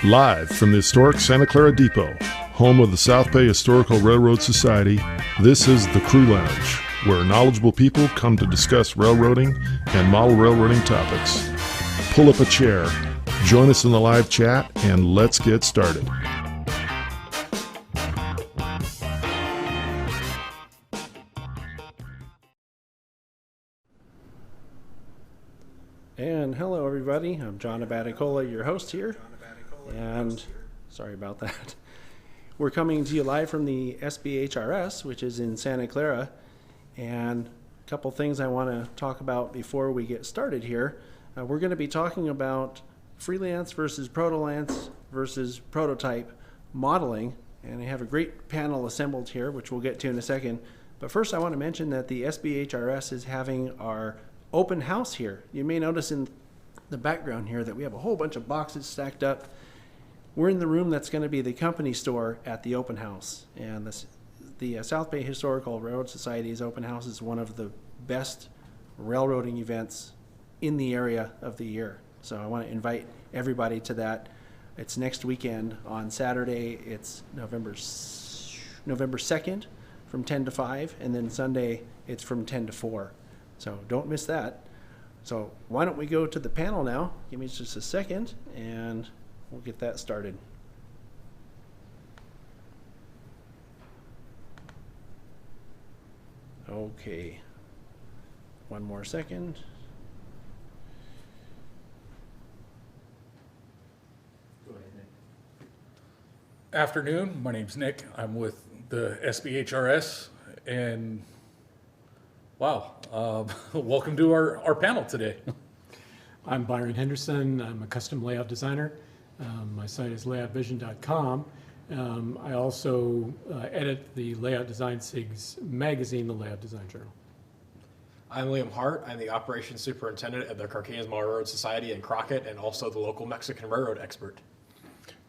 Live from the historic Santa Clara Depot, home of the South Bay Historical Railroad Society, this is the Crew Lounge, where knowledgeable people come to discuss railroading and model railroading topics. Pull up a chair, join us in the live chat, and let's get started. And hello everybody, I'm John Abaticola, your host here, and sorry about that. We're coming to you live from the SB HRS, which is in Santa Clara, and a couple things I want to talk about before we get started here. We're going to be talking about freelance versus protolance versus prototype modeling, and I have a great panel assembled here, which we'll get to in a second. But first I want to mention that the SB HRS is having our open house here. You may notice in the background here that we have a whole bunch of boxes stacked up. We're in the room that's going to be the company store at the open house, and the South Bay Historical Railroad Society's open house is one of the best railroading events in the area of the year. So I want to invite everybody to that. It's next weekend on Saturday. It's November 2nd from 10 to 5, and then Sunday it's from 10 to 4. So don't miss that. So why don't we go to the panel now? Give me just a second and we'll get that started. Okay. One more second. Go ahead, Nick. Afternoon, my name's Nick. I'm with the SB HRS, and wow, welcome to our panel today. I'm Byron Henderson. I'm a custom layout designer. My site is layoutvision.com. I also edit the Layout Design SIG's magazine, the Layout Design Journal. I'm Liam Hart. I'm the operations superintendent at the Carquinez Model Railroad Society in Crockett, and also the local Mexican railroad expert.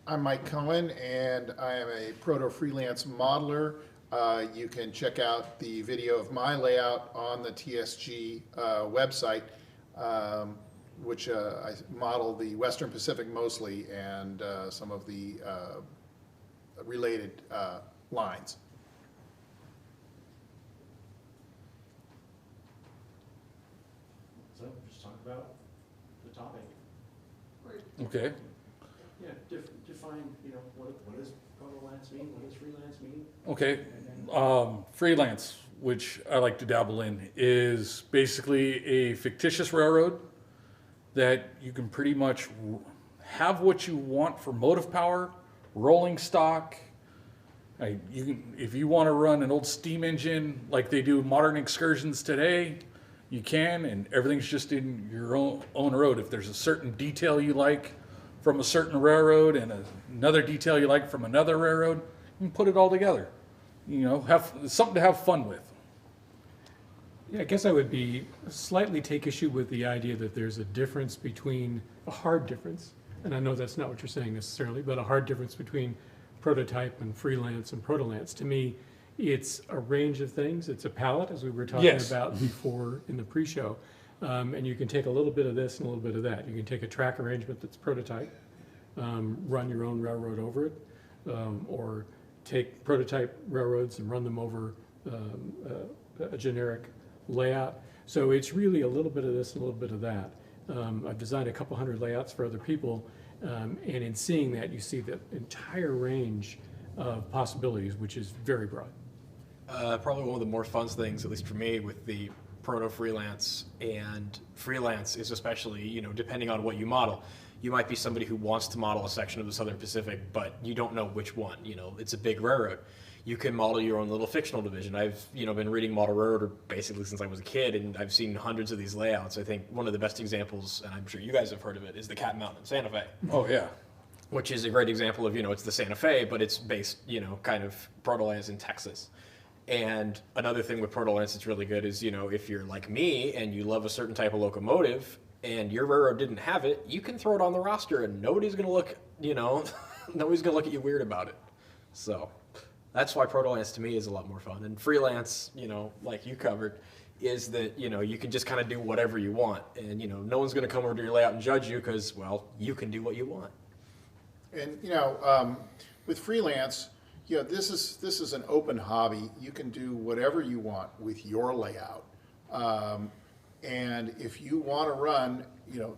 I'm Mike Coen, and I am a proto-freelance modeler. You can check out the video of my layout on the TSG website, which I model the Western Pacific mostly, and some of the related lines. So just talk about the topic. Okay. Yeah, define, what does protolance mean? What does freelance mean? Okay. Freelance, which I like to dabble in, is basically a fictitious railroad that you can pretty much have what you want for motive power, rolling stock. You can, if you want to run an old steam engine like they do modern excursions today, you can, and everything's just in your own road. If there's a certain detail you like from a certain railroad and another detail you like from another railroad, you can put it all together. Have something to have fun with. Yeah, I guess I would slightly take issue with the idea that there's a difference between, a hard difference, and I know that's not what you're saying necessarily, but a hard difference between prototype and freelance and protolance. To me, it's a range of things. It's a palette, as we were talking about before in the pre-show. And you can take a little bit of this and a little bit of that. You can take a track arrangement that's prototype, run your own railroad over it, or take prototype railroads and run them over a generic layout. So it's really a little bit of this and a little bit of that. I've designed a couple hundred layouts for other people, and in seeing that, you see the entire range of possibilities, which is very broad. Probably one of the more fun things, at least for me, with the proto-freelance and freelance is especially, depending on what you model. You might be somebody who wants to model a section of the Southern Pacific, but you don't know which one. It's a big railroad. You can model your own little fictional division. I've, been reading Model Railroad basically since I was a kid, and I've seen hundreds of these layouts. I think one of the best examples, and I'm sure you guys have heard of it, is the Cat Mountain in Santa Fe. Oh, yeah. Which is a great example of, it's the Santa Fe, but it's based, kind of protolance in Texas. And another thing with protolance that's really good is, if you're like me and you love a certain type of locomotive and your railroad didn't have it, you can throw it on the roster and nobody's going to look, nobody's going to look at you weird about it. So that's why protolance to me is a lot more fun. And freelance, like you covered, is that, you can just kind of do whatever you want. And, no one's going to come over to your layout and judge you because, well, you can do what you want. And with freelance, this is an open hobby. You can do whatever you want with your layout. And if you want to run,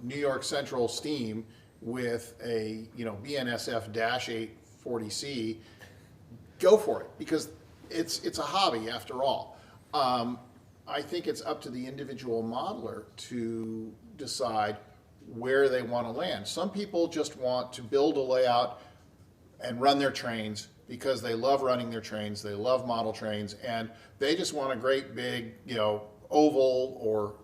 New York Central Steam with a BNSF-8 40C, go for it, because it's a hobby after all. I think it's up to the individual modeler to decide where they want to land. Some people just want to build a layout and run their trains because they love running their trains, they love model trains, and they just want a great big, oval or,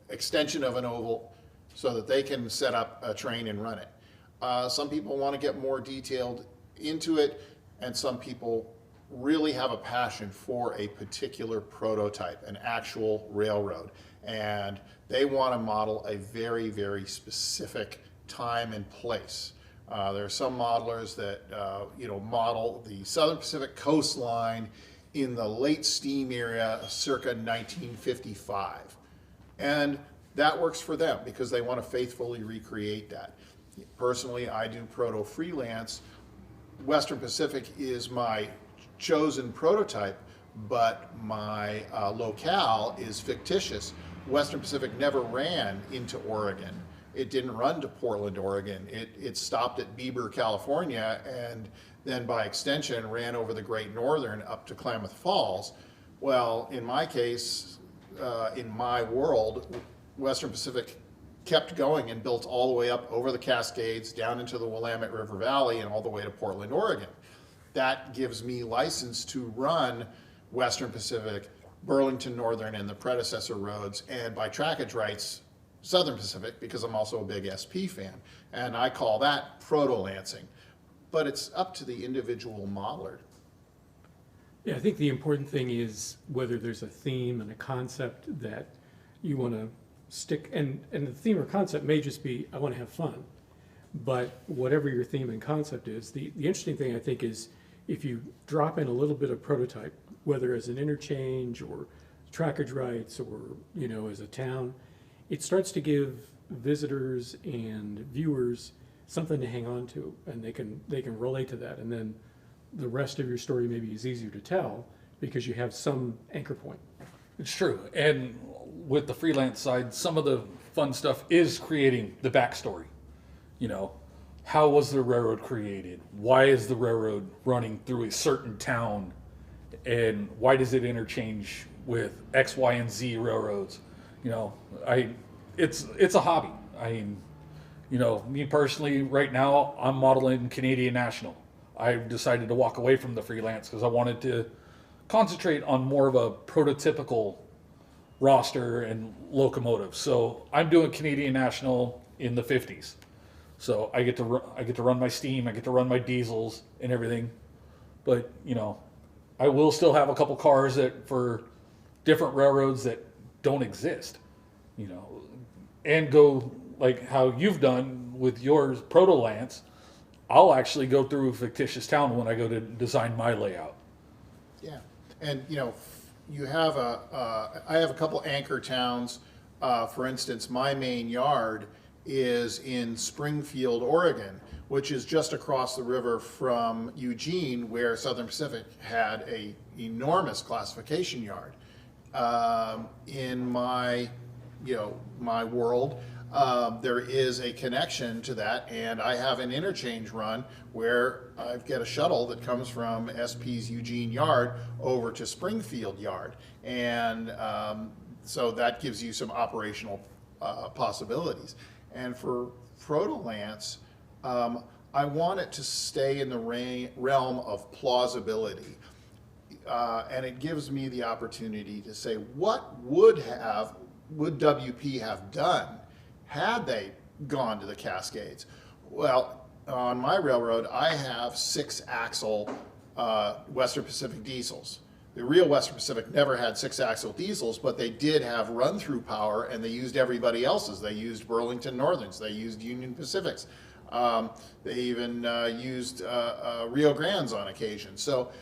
extension of an oval so that they can set up a train and run it. Some people want to get more detailed into it, and some people really have a passion for a particular prototype, an actual railroad, and they want to model a very, very specific time and place. There are some modelers that model the Southern Pacific coastline in the late steam era, circa 1955, and that works for them because they want to faithfully recreate that. Personally, I do proto freelance. Western Pacific is my chosen prototype, but my locale is fictitious. Western Pacific never ran into Oregon. It didn't run to Portland, Oregon. It stopped at Bieber, California, and then by extension ran over the Great Northern up to Klamath Falls. Well, in my case, in my world, Western Pacific kept going and built all the way up over the Cascades, down into the Willamette River Valley, and all the way to Portland, Oregon. That gives me license to run Western Pacific, Burlington Northern, and the predecessor roads, and by trackage rights, Southern Pacific, because I'm also a big SP fan. And I call that proto-lancing. But it's up to the individual modeler. Yeah, I think the important thing is whether there's a theme and a concept that you want to stick, and the theme or concept may just be, I want to have fun. But whatever your theme and concept is, the interesting thing I think is if you drop in a little bit of prototype, whether as an interchange or trackage rights or, as a town, it starts to give visitors and viewers something to hang on to, and they can relate to that. And then the rest of your story maybe is easier to tell because you have some anchor point. It's true. And with the freelance side, some of the fun stuff is creating the backstory. How was the railroad created? Why is the railroad running through a certain town? And why does it interchange with X, Y, and Z railroads? It's a hobby. Me personally, right now, I'm modeling Canadian National. I decided to walk away from the freelance because I wanted to concentrate on more of a prototypical roster and locomotive. So I'm doing Canadian National in the 50s. So I get to run my steam, I get to run my diesels and everything. But I will still have a couple cars that for different railroads that don't exist. And go like how you've done with yours, Proto-Lance. I'll actually go through a fictitious town when I go to design my layout. Yeah, and you have I have a couple anchor towns. For instance, my main yard is in Springfield, Oregon, which is just across the river from Eugene, where Southern Pacific had a enormous classification yard. In my my world, there is a connection to that, and I have an interchange run where I get a shuttle that comes from SP's Eugene yard over to Springfield yard, and so that gives you some operational possibilities. And for Proto-Lance, I want it to stay in the realm of plausibility. And it gives me the opportunity to say, what would WP have done had they gone to the Cascades? Well, on my railroad, I have 6-axle Western Pacific diesels. The real Western Pacific never had 6-axle diesels, but they did have run-through power, and they used everybody else's. They used Burlington Northerns. They used Union Pacifics. They even used Rio Grandes on occasion. So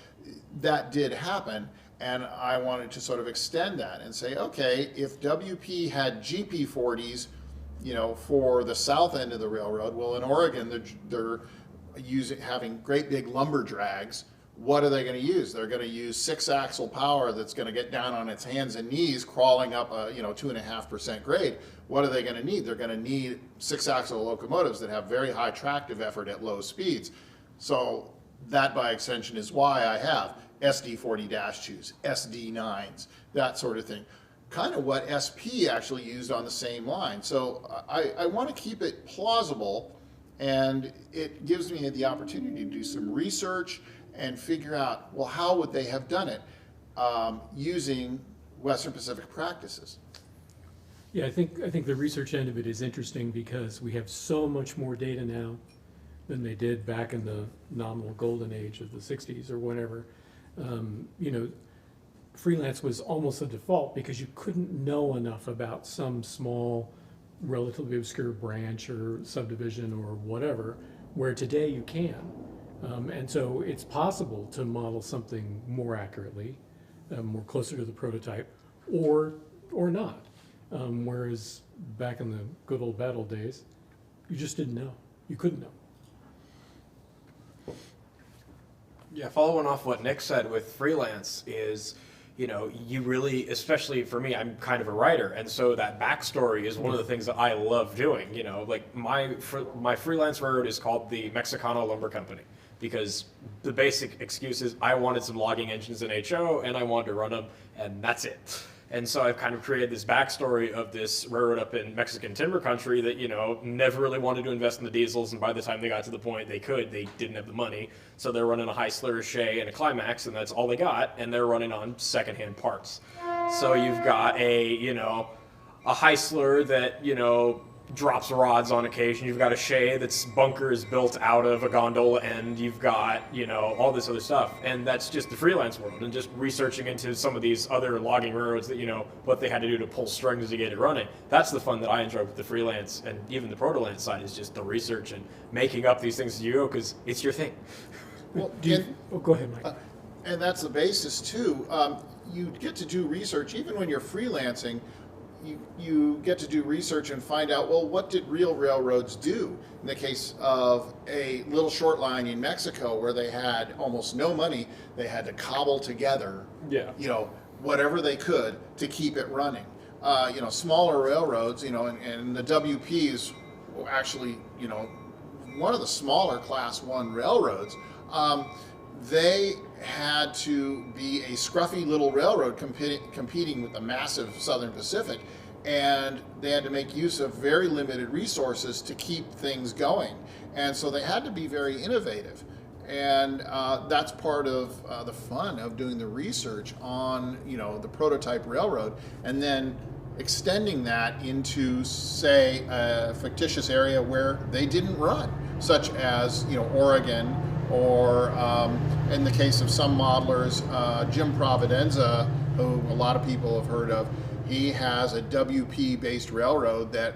that did happen, and I wanted to sort of extend that and say, okay, if WP had GP40s for the south end of the railroad. Well, in Oregon, they're having great big lumber drags. What are they going to use? They're going to use 6-axle power that's going to get down on its hands and knees crawling up a 2.5% grade. What are they going to need? They're going to need 6-axle locomotives that have very high tractive effort at low speeds. So that by extension is why I have SD40-2s, SD9s, that sort of thing. Kind of what SP actually used on the same line. So I want to keep it plausible, and it gives me the opportunity to do some research and figure out, well, how would they have done it using Western Pacific practices? Yeah, I think the research end of it is interesting because we have so much more data now than they did back in the nominal golden age of the 60s or whatever. Freelance was almost a default because you couldn't know enough about some small, relatively obscure branch or subdivision or whatever, where today you can. And so it's possible to model something more accurately, more closer to the prototype, or not. Whereas back in the good old bad old days, you just didn't know. You couldn't know. Yeah, following off what Nick said with Freelance is, you really, especially for me, I'm kind of a writer, and so that backstory is one of the things that I love doing. Like my Freelance railroad is called the Mexicano Lumber Company, because the basic excuse is I wanted some logging engines in HO and I wanted to run them, and that's it. And so I've kind of created this backstory of this railroad up in Mexican timber country that, never really wanted to invest in the diesels, and by the time they got to the point they didn't have the money. So they're running a Heisler, a Shea, and a Climax, and that's all they got, and they're running on secondhand parts. So you've got a Heisler that, drops rods on occasion. You've got a Shea that's bunker is built out of a gondola end. You've got, all this other stuff. And that's just the freelance world, and just researching into some of these other logging railroads that, what they had to do to pull strings to get it running. That's the fun that I enjoy with the freelance, and even the Protolance side is just the research and making up these things as you go, because it's your thing. Well, go ahead, Mike. And that's the basis too. You get to do research even when you're freelancing. You get to do research and find out, well, what did real railroads do? In the case of a little short line in Mexico where they had almost no money, they had to cobble together, whatever they could to keep it running. Smaller railroads, and the WP is actually, one of the smaller Class 1 railroads. They had to be a scruffy little railroad competing with the massive Southern Pacific, and they had to make use of very limited resources to keep things going. And so they had to be very innovative. And that's part of the fun of doing the research on, the prototype railroad, and then extending that into, say, a fictitious area where they didn't run, such as, Oregon, or in the case of some modelers, Jim Providenza, who a lot of people have heard of, he has a WP-based railroad that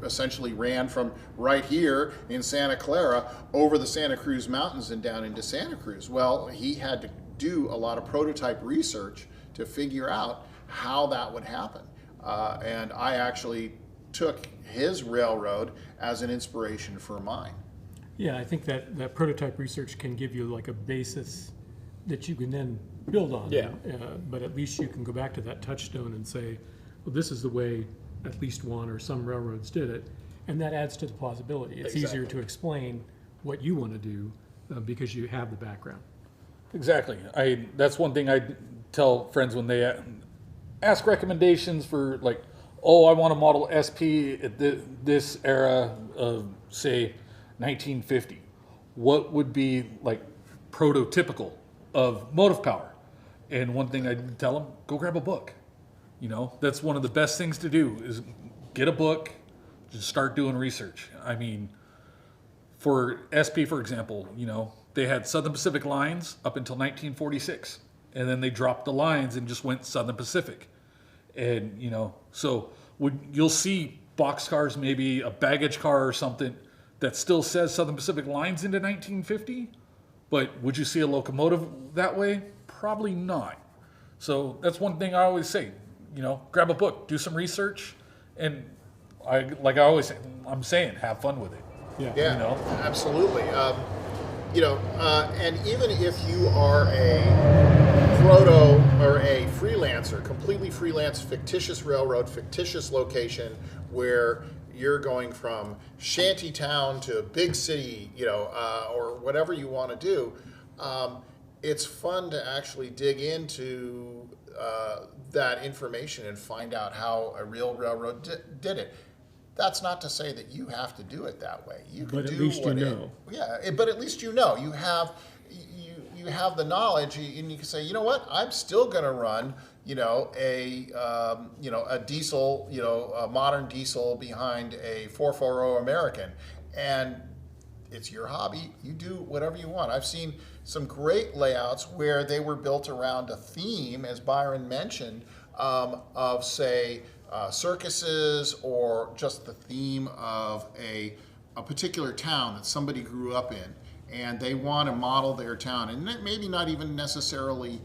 essentially ran from right here in Santa Clara over the Santa Cruz Mountains and down into Santa Cruz. Well, he had to do a lot of prototype research to figure out how that would happen. And I actually took his railroad as an inspiration for mine. Yeah, I think that prototype research can give you like a basis that you can then build on. Yeah. But at least you can go back to that touchstone and say, well, this is the way at least one or some railroads did it. And that adds to the plausibility. It's easier to explain what you want to do because you have the background. Exactly. That's one thing I tell friends when they ask recommendations for, like, oh, I want to model SP at this era of, say, 1950. What would be like prototypical of motive power? And one thing I'd tell them, go grab a book. That's one of the best things to do is get a book, just start doing research. I mean, for SP, for example, they had Southern Pacific lines up until 1946, and then they dropped the lines and just went Southern Pacific. And, so you'll see boxcars, maybe a baggage car or something that still says Southern Pacific lines into 1950, but would you see a locomotive that way? Probably not. So that's one thing I always say, grab a book, do some research, and I'm saying, have fun with it. Yeah, You know? absolutely. And even if you are a proto or a freelancer, completely freelance, fictitious railroad, fictitious location, where you're going from shanty town to big city, or whatever you want to do, it's fun to actually dig into that information and find out how a real railroad did it. That's not to say that you have to do it that way. You can But at do least you what know. but at least you know. You have the knowledge, and you can say, you know what, I'm still going to run, a diesel, a modern diesel behind a 440 American, and it's your hobby. You do whatever you want. I've seen some great layouts where they were built around a theme, as Byron mentioned, of say circuses, or just the theme of a particular town that somebody grew up in, and they want to model their town, and maybe not even necessarily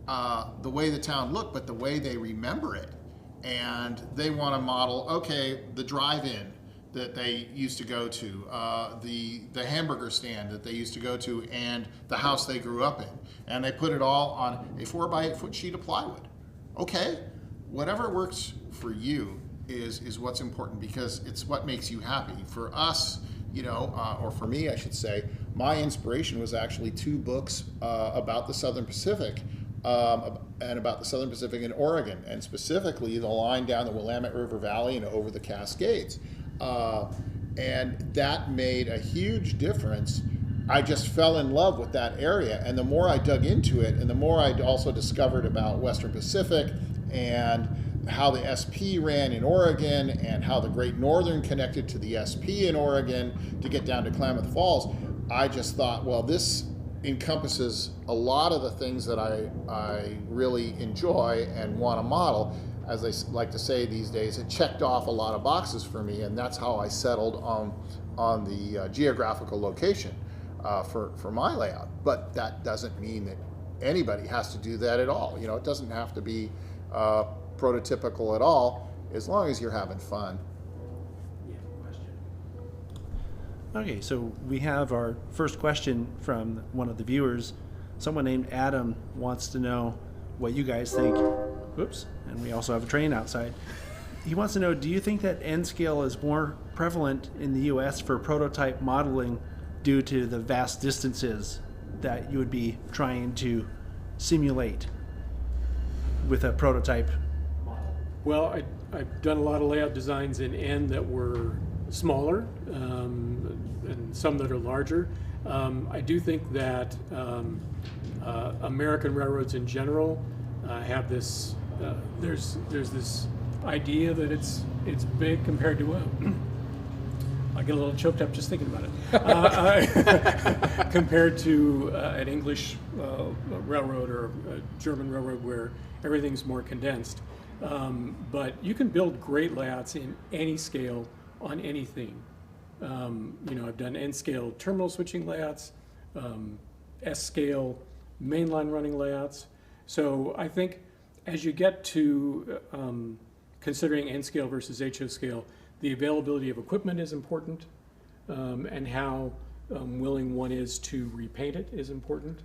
the way the town looked, but the way they remember it. And they want to model, okay, the drive-in that they used to go to, the hamburger stand that they used to go to, and the house they grew up in. And they put it all on a 4x8 foot sheet of plywood. Okay, whatever works for you is what's important, because it's what makes you happy. For us, or for me, I should say, my inspiration was actually 2 books about the Southern Pacific, and about the Southern Pacific in Oregon, and specifically the line down the Willamette River Valley and over the Cascades. And that made a huge difference. I just fell in love with that area, and the more I dug into it, and the more I also discovered about Western Pacific and how the SP ran in Oregon, and how the Great Northern connected to the SP in Oregon to get down to Klamath Falls, I just thought, well, this encompasses a lot of the things that I really enjoy and want to model. As I like to say these days, it checked off a lot of boxes for me, and that's how I settled on the geographical location for my layout. But that doesn't mean that anybody has to do that at all. It doesn't have to be prototypical at all, as long as you're having fun. Okay, so we have our first question from one of the viewers. Someone named Adam wants to know what you guys think. Whoops, and we also have a train outside. He wants to know, do you think that N scale is more prevalent in the US for prototype modeling due to the vast distances that you would be trying to simulate with a prototype model? Well, I've done a lot of layout designs in N that were smaller, and some that are larger. I do think that American railroads in general have this. There's this idea that it's big compared to I get a little choked up just thinking about it. Compared to an English railroad or a German railroad where everything's more condensed. But you can build great layouts in any scale on anything. I've done N-scale terminal switching layouts, S-scale mainline running layouts. So I think as you get to considering N-scale versus HO scale, the availability of equipment is important, and how willing one is to repaint it is important.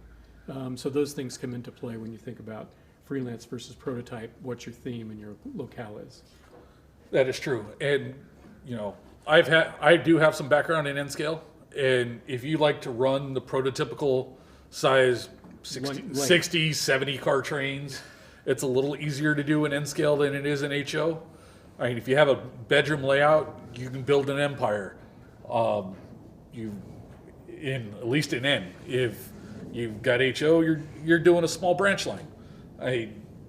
So those things come into play when you think about freelance versus prototype, what your theme and your locale is. That is true. And, I do have some background in N-scale. And if you like to run the prototypical size 60, 70 car trains, it's a little easier to do in N-scale than it is in HO. I mean, if you have a bedroom layout, you can build an empire. At least in N. If you've got HO, you're doing a small branch line.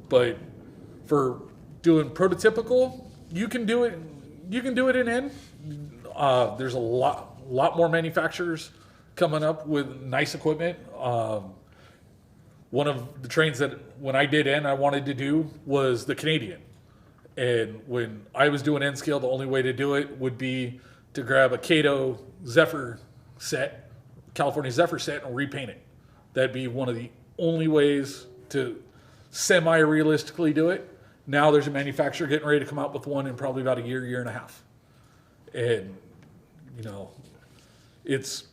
But for doing prototypical, you can do it. You can do it in N. There's a lot more manufacturers coming up with nice equipment. One of the trains that when I did N, I wanted to do was the Canadian. And when I was doing N scale, the only way to do it would be to grab a Cato Zephyr set, California Zephyr set, and repaint it. That'd be one of the only ways to semi-realistically do it. Now there's a manufacturer getting ready to come out with one in probably about a year and a half. And, you know, it's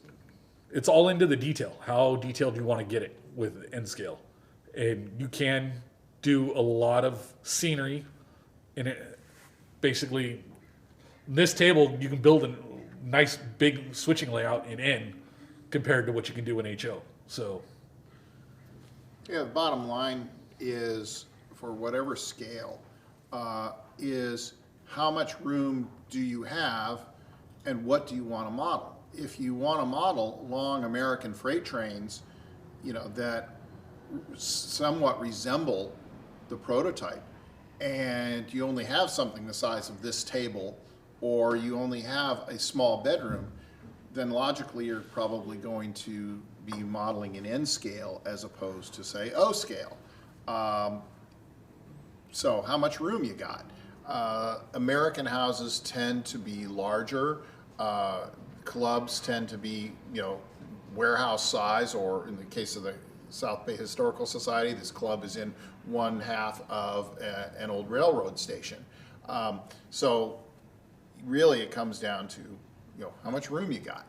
all into the detail. How detailed you want to get it with N scale. And you can do a lot of scenery in it. Basically, this table, you can build a nice big switching layout in N compared to what you can do in HO. So, Yeah, the bottom line is, for whatever scale, is how much room do you have and what do you want to model? If you want to model long American freight trains, you know, that somewhat resemble the prototype, and you only have something the size of this table, or you only have a small bedroom, then logically you're probably going to be modeling in N scale as opposed to, say, O scale. So how much room you got? American houses tend to be larger. Clubs tend to be, you know, warehouse size, or in the case of the South Bay Historical Society, this club is in one half of an old railroad station. So really it comes down to, you know, how much room you got.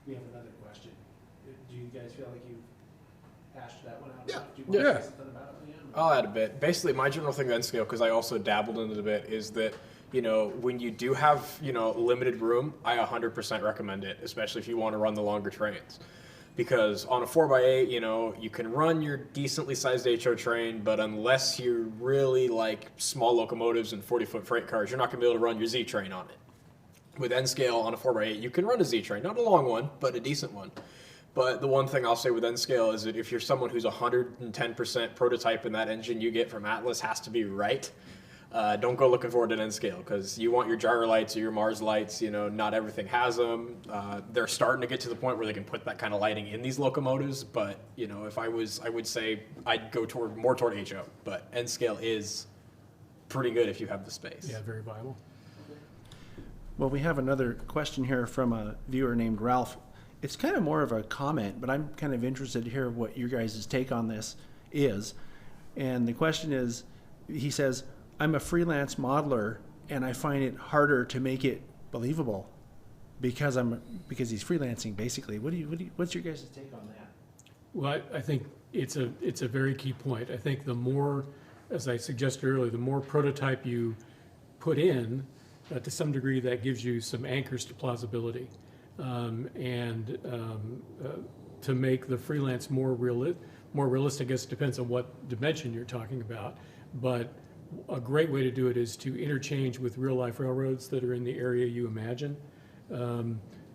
We have another question. Do you guys feel like you've hashed that one out? Yeah. Do you want Yeah. to say something about it, Leanne? I'll add a bit. Basically, my general thing with N scale, because I also dabbled in it a bit, is that, you know, when you do have, you know, limited room, I 100% recommend it, especially if you want to run the longer trains. Because on a 4x8, you know, you can run your decently sized HO train, but unless you really like small locomotives and 40-foot freight cars, you're not going to be able to run your Z train on it. With N scale on a 4x8, you can run a Z train, not a long one, but a decent one. But the one thing I'll say with N scale is that if you're someone who's 110% prototype and that engine you get from Atlas has to be right, don't go looking forward to N scale, because you want your gyro lights or your Mars lights. You know, not everything has them. They're starting to get to the point where they can put that kind of lighting in these locomotives. But you know, if I would say I'd go more toward HO. But N scale is pretty good if you have the space. Yeah, very viable. Well, we have another question here from a viewer named Ralph. It's kind of more of a comment, but I'm kind of interested to hear what your guys' take on this is. And the question is, he says, I'm a freelance modeler and I find it harder to make it believable because he's freelancing basically. What's your guys' take on that? Well, I think it's a very key point. I think the more, as I suggested earlier, the more prototype you put in, to some degree that gives you some anchors to plausibility. To make the freelance more realistic, I guess it depends on what dimension you're talking about. But a great way to do it is to interchange with real life railroads that are in the area you imagine.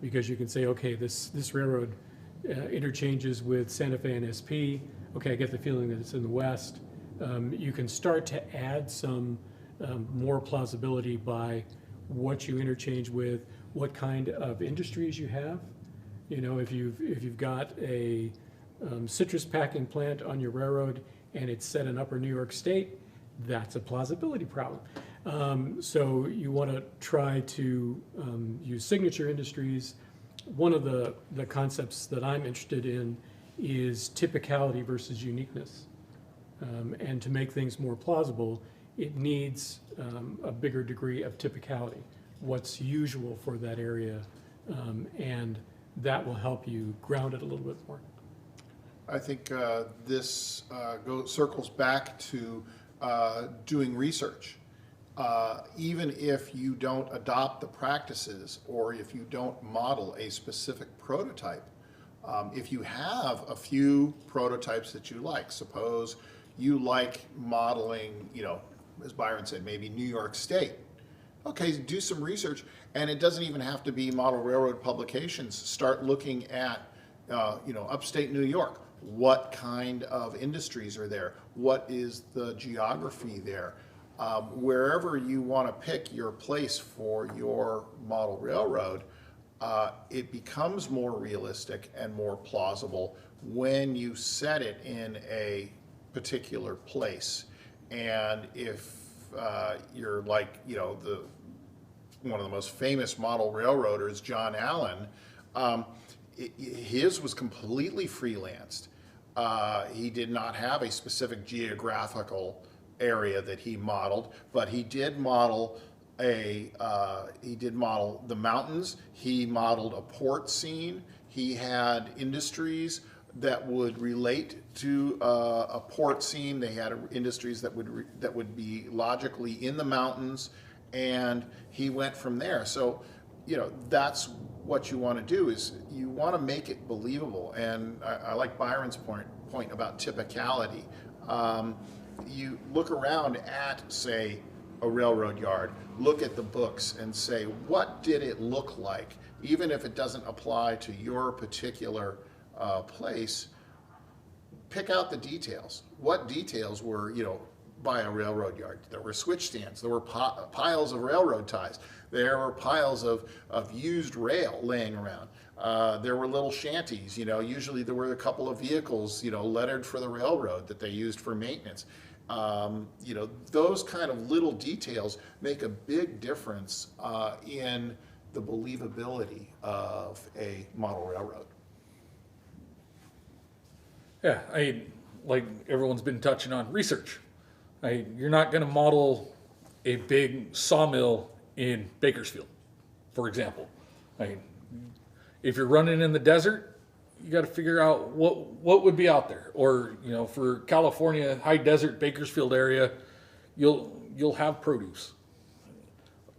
Because you can say, okay, this railroad interchanges with Santa Fe and SP. Okay, I get the feeling that it's in the west. You can start to add some more plausibility by what you interchange with, what kind of industries you have. You know, if you've got a citrus packing plant on your railroad and it's set in upper New York State, that's a plausibility problem. So you want to try to use signature industries. One of the concepts that I'm interested in is typicality versus uniqueness. And to make things more plausible, it needs a bigger degree of typicality, what's usual for that area, and that will help you ground it a little bit more. I think this circles back to doing research. Even if you don't adopt the practices or if you don't model a specific prototype, if you have a few prototypes that you like, suppose you like modeling, you know, as Byron said, maybe New York State. Okay, do some research, and it doesn't even have to be model railroad publications. Start looking at, you know, upstate New York. What kind of industries are there? What is the geography there? Wherever you want to pick your place for your model railroad, it becomes more realistic and more plausible when you set it in a particular place. And if you're like, you know, one of the most famous model railroaders, John Allen, his was completely freelanced. He did not have a specific geographical area that he modeled, but he did model he did model the mountains. He modeled a port scene. He had industries that would relate to a port scene. They had industries that would be logically in the mountains, and he went from there. So, that's what you want to do, is you want to make it believable. And I like Byron's point about typicality. You look around at, say, a railroad yard, look at the books and say, what did it look like? Even if it doesn't apply to your particular place, pick out the details. What details were, by a railroad yard? There were switch stands, there were piles of railroad ties, there were piles of used rail laying around. There were little shanties, usually there were a couple of vehicles, lettered for the railroad that they used for maintenance. Those kind of little details make a big difference in the believability of a model railroad. Yeah, like everyone's been touching on, research. You're not going to model a big sawmill in Bakersfield, for example. If you're running in the desert, you got to figure out what would be out there. Or for California, high desert Bakersfield area, you'll have produce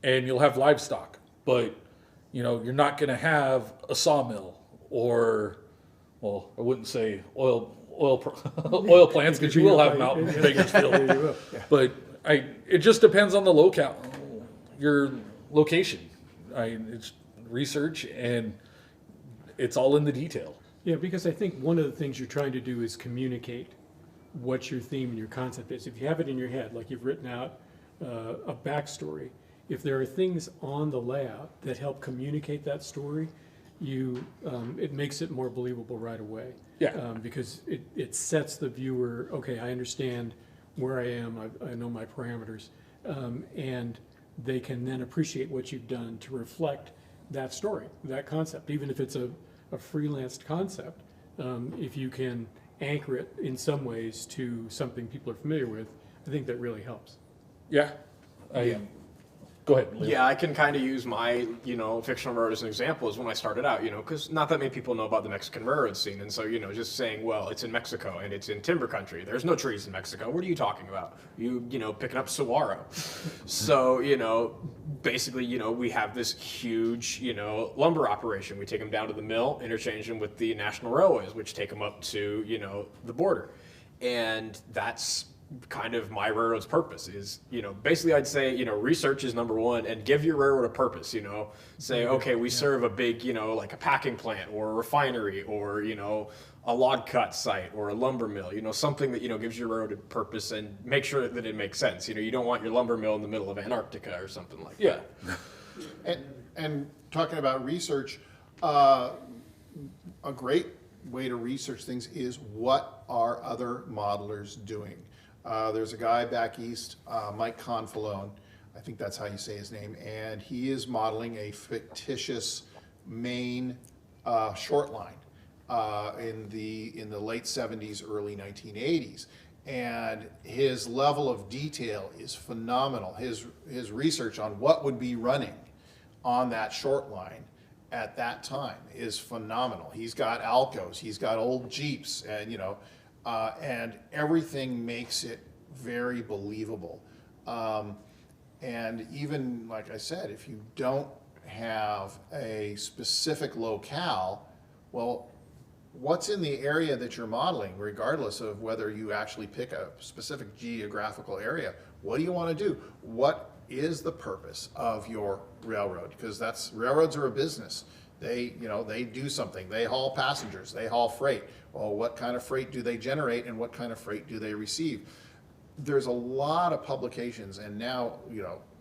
and you'll have livestock, but you're not going to have a sawmill or, well, I wouldn't say oil plants, because you will have them out in Bakersfield. But it just depends on the locale, your location. It's research, and it's all in the detail. Yeah, because I think one of the things you're trying to do is communicate what your theme and your concept is. If you have it in your head, like you've written out a backstory, if there are things on the layout that help communicate that story, it makes it more believable right away. Yeah. Because it sets the viewer, okay, I understand where I am, I know my parameters, and they can then appreciate what you've done to reflect that story, that concept, even if it's a freelanced concept. If you can anchor it in some ways to something people are familiar with, I think that really helps. Yeah. Go ahead, Leo. Yeah, I can kind of use my, fictional railroad as an example. Is when I started out, because not that many people know about the Mexican railroad scene. And so, just saying, well, it's in Mexico and it's in timber country. There's no trees in Mexico. What are you talking about? Picking up saguaro. So, basically, we have this huge, lumber operation. We take them down to the mill, interchange them with the national railways, which take them up to, the border. And that's kind of my railroad's purpose is, basically I'd say, research is number one, and give your railroad a purpose, say, okay, we serve a big, like a packing plant or a refinery or, a log cut site or a lumber mill, something that, gives your railroad a purpose, and make sure that it makes sense. You don't want your lumber mill in the middle of Antarctica or something like that. And talking about research, a great way to research things is, what are other modelers doing? There's a guy back east, Mike Confalone, I think that's how you say his name, and he is modeling a fictitious Maine short line in the late 70s, early 1980s. And his level of detail is phenomenal. His research on what would be running on that short line at that time is phenomenal. He's got Alcos, he's got old Jeeps, and and everything makes it very believable. And even, like I said, if you don't have a specific locale, well, what's in the area that you're modeling, regardless of whether you actually pick a specific geographical area? What do you want to do? What is the purpose of your railroad? Because railroads are a business. They do something. They haul passengers. They haul freight. Well, what kind of freight do they generate, and what kind of freight do they receive? There's a lot of publications, and now,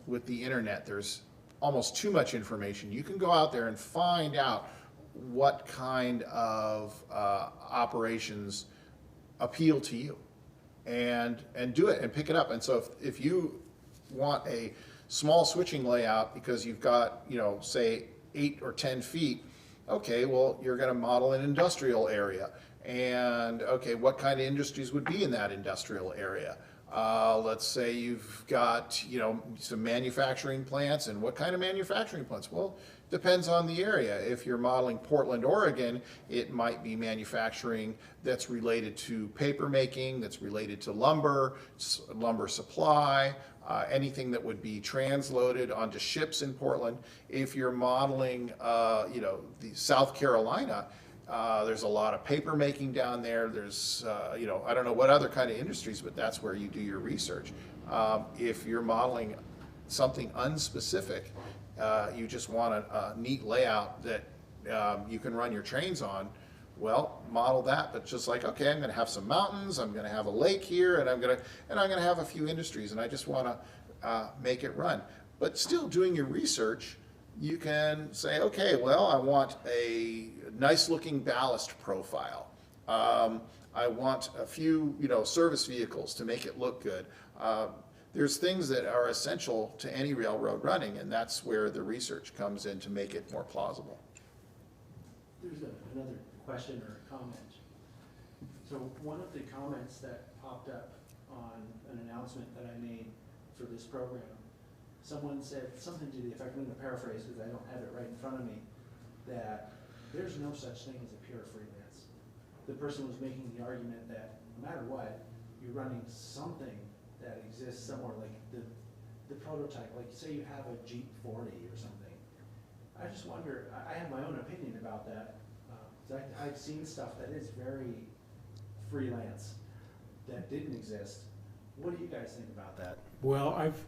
with the internet, there's almost too much information. You can go out there and find out what kind of operations appeal to you, and do it and pick it up. And so if you want a small switching layout because you've got, say 8 or 10 feet, okay, well, you're going to model an industrial area. And okay, what kind of industries would be in that industrial area? Let's say you've got, some manufacturing plants, and what kind of manufacturing plants? Well, depends on the area. If you're modeling Portland, Oregon, it might be manufacturing that's related to paper making, that's related to lumber supply, anything that would be transloaded onto ships in Portland. If you're modeling, the South Carolina, there's a lot of paper making down there. There's, I don't know what other kind of industries, but that's where you do your research. If you're modeling something unspecific, you just want a neat layout that you can run your trains on, well, model that. But just like, okay, I'm going to have some mountains, I'm going to have a lake here, and I'm going to have a few industries, and I just want to make it run. But still doing your research, you can say, okay, well, I want a nice looking ballast profile. I want a few, service vehicles to make it look good. There's things that are essential to any railroad running, and that's where the research comes in to make it more plausible. There's another question or comment. So one of the comments that popped up on an announcement that I made for this program, someone said something to the effect, I'm going to paraphrase because I don't have it right in front of me, that there's no such thing as a pure freelance. The person was making the argument that no matter what, you're running something that exists somewhere, like the prototype, like say you have a Jeep 40 or something. I just wonder, I have my own opinion about that. I've seen stuff that is very freelance that didn't exist. What do you guys think about that? Well, I've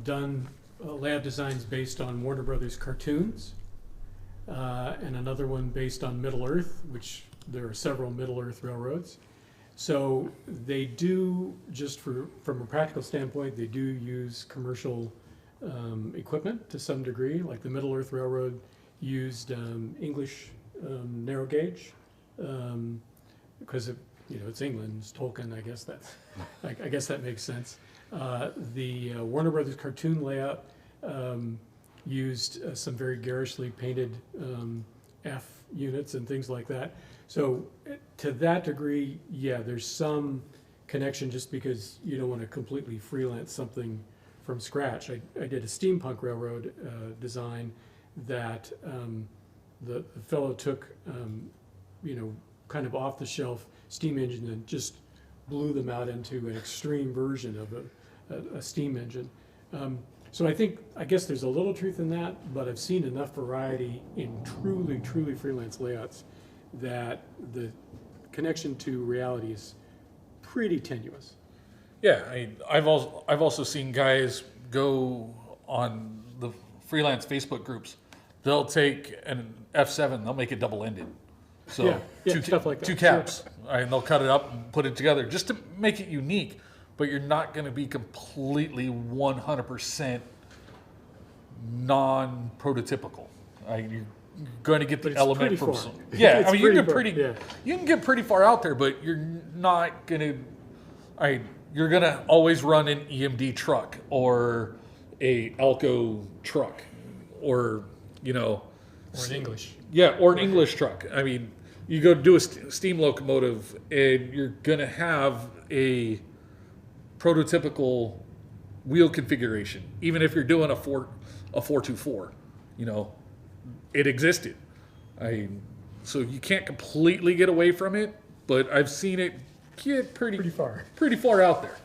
done layout designs based on Warner Brothers cartoons, and another one based on Middle Earth, which there are several Middle Earth railroads. So they do, just from a practical standpoint, they do use commercial equipment to some degree. Like the Middle Earth Railroad used English narrow gauge because it's England, it's Tolkien. I guess that makes sense. The Warner Brothers cartoon layout used some very garishly painted F units and things like that. So to that degree, yeah, there's some connection just because you don't want to completely freelance something from scratch. I did a steampunk railroad design that the fellow took, kind of off the shelf steam engine and just blew them out into an extreme version of a steam engine. So I guess there's a little truth in that, but I've seen enough variety in truly, truly freelance layouts that the connection to reality is pretty tenuous. Yeah, I've also seen guys go on the freelance Facebook groups. They'll take an F7, they'll make it double-ended. So stuff like that. Two caps, and they'll cut it up and put it together just to make it unique. But you're not going to be completely 100% non-prototypical. You're going to get the element from some. Yeah, you can get pretty far out there, but you're not going to. You're going to always run an EMD truck or a Alco truck, or or an English. Yeah, or an English truck. You go do a steam locomotive, and you're going to have a prototypical wheel configuration, even if you're doing a 424, it existed. So you can't completely get away from it, but I've seen it get pretty far out there.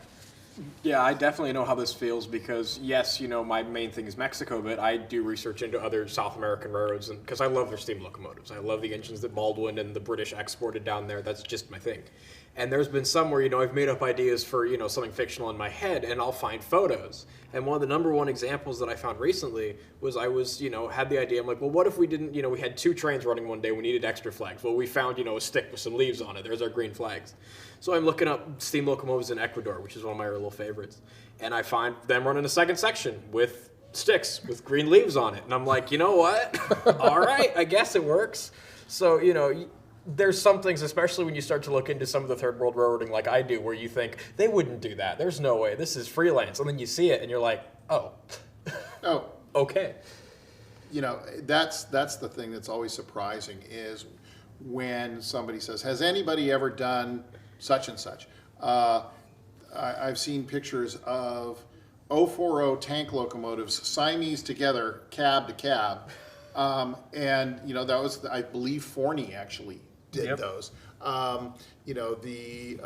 Yeah, I definitely know how this feels because, yes, my main thing is Mexico, but I do research into other South American railroads because I love their steam locomotives. I love the engines that Baldwin and the British exported down there. That's just my thing. And there's been some where, I've made up ideas for, something fictional in my head, and I'll find photos. And one of the number one examples that I found recently was I was, had the idea, I'm like, well, what if we didn't, we had 2 trains running one day, we needed extra flags. Well, we found, a stick with some leaves on it. There's our green flags. So I'm looking up steam locomotives in Ecuador, which is one of my little favorites. And I find them running a second section with sticks with green leaves on it. And I'm like, you know what? All right, I guess it works. So, there's some things, especially when you start to look into some of the third world railroading like I do, where you think, they wouldn't do that. There's no way. This is freelance. And then you see it and you're like, oh, okay. That's the thing that's always surprising is when somebody says, has anybody ever done such and such? I've seen pictures of 040 tank locomotives, Siamese together, cab to cab. And, you know, that was, I believe, Forney actually did those. You know, the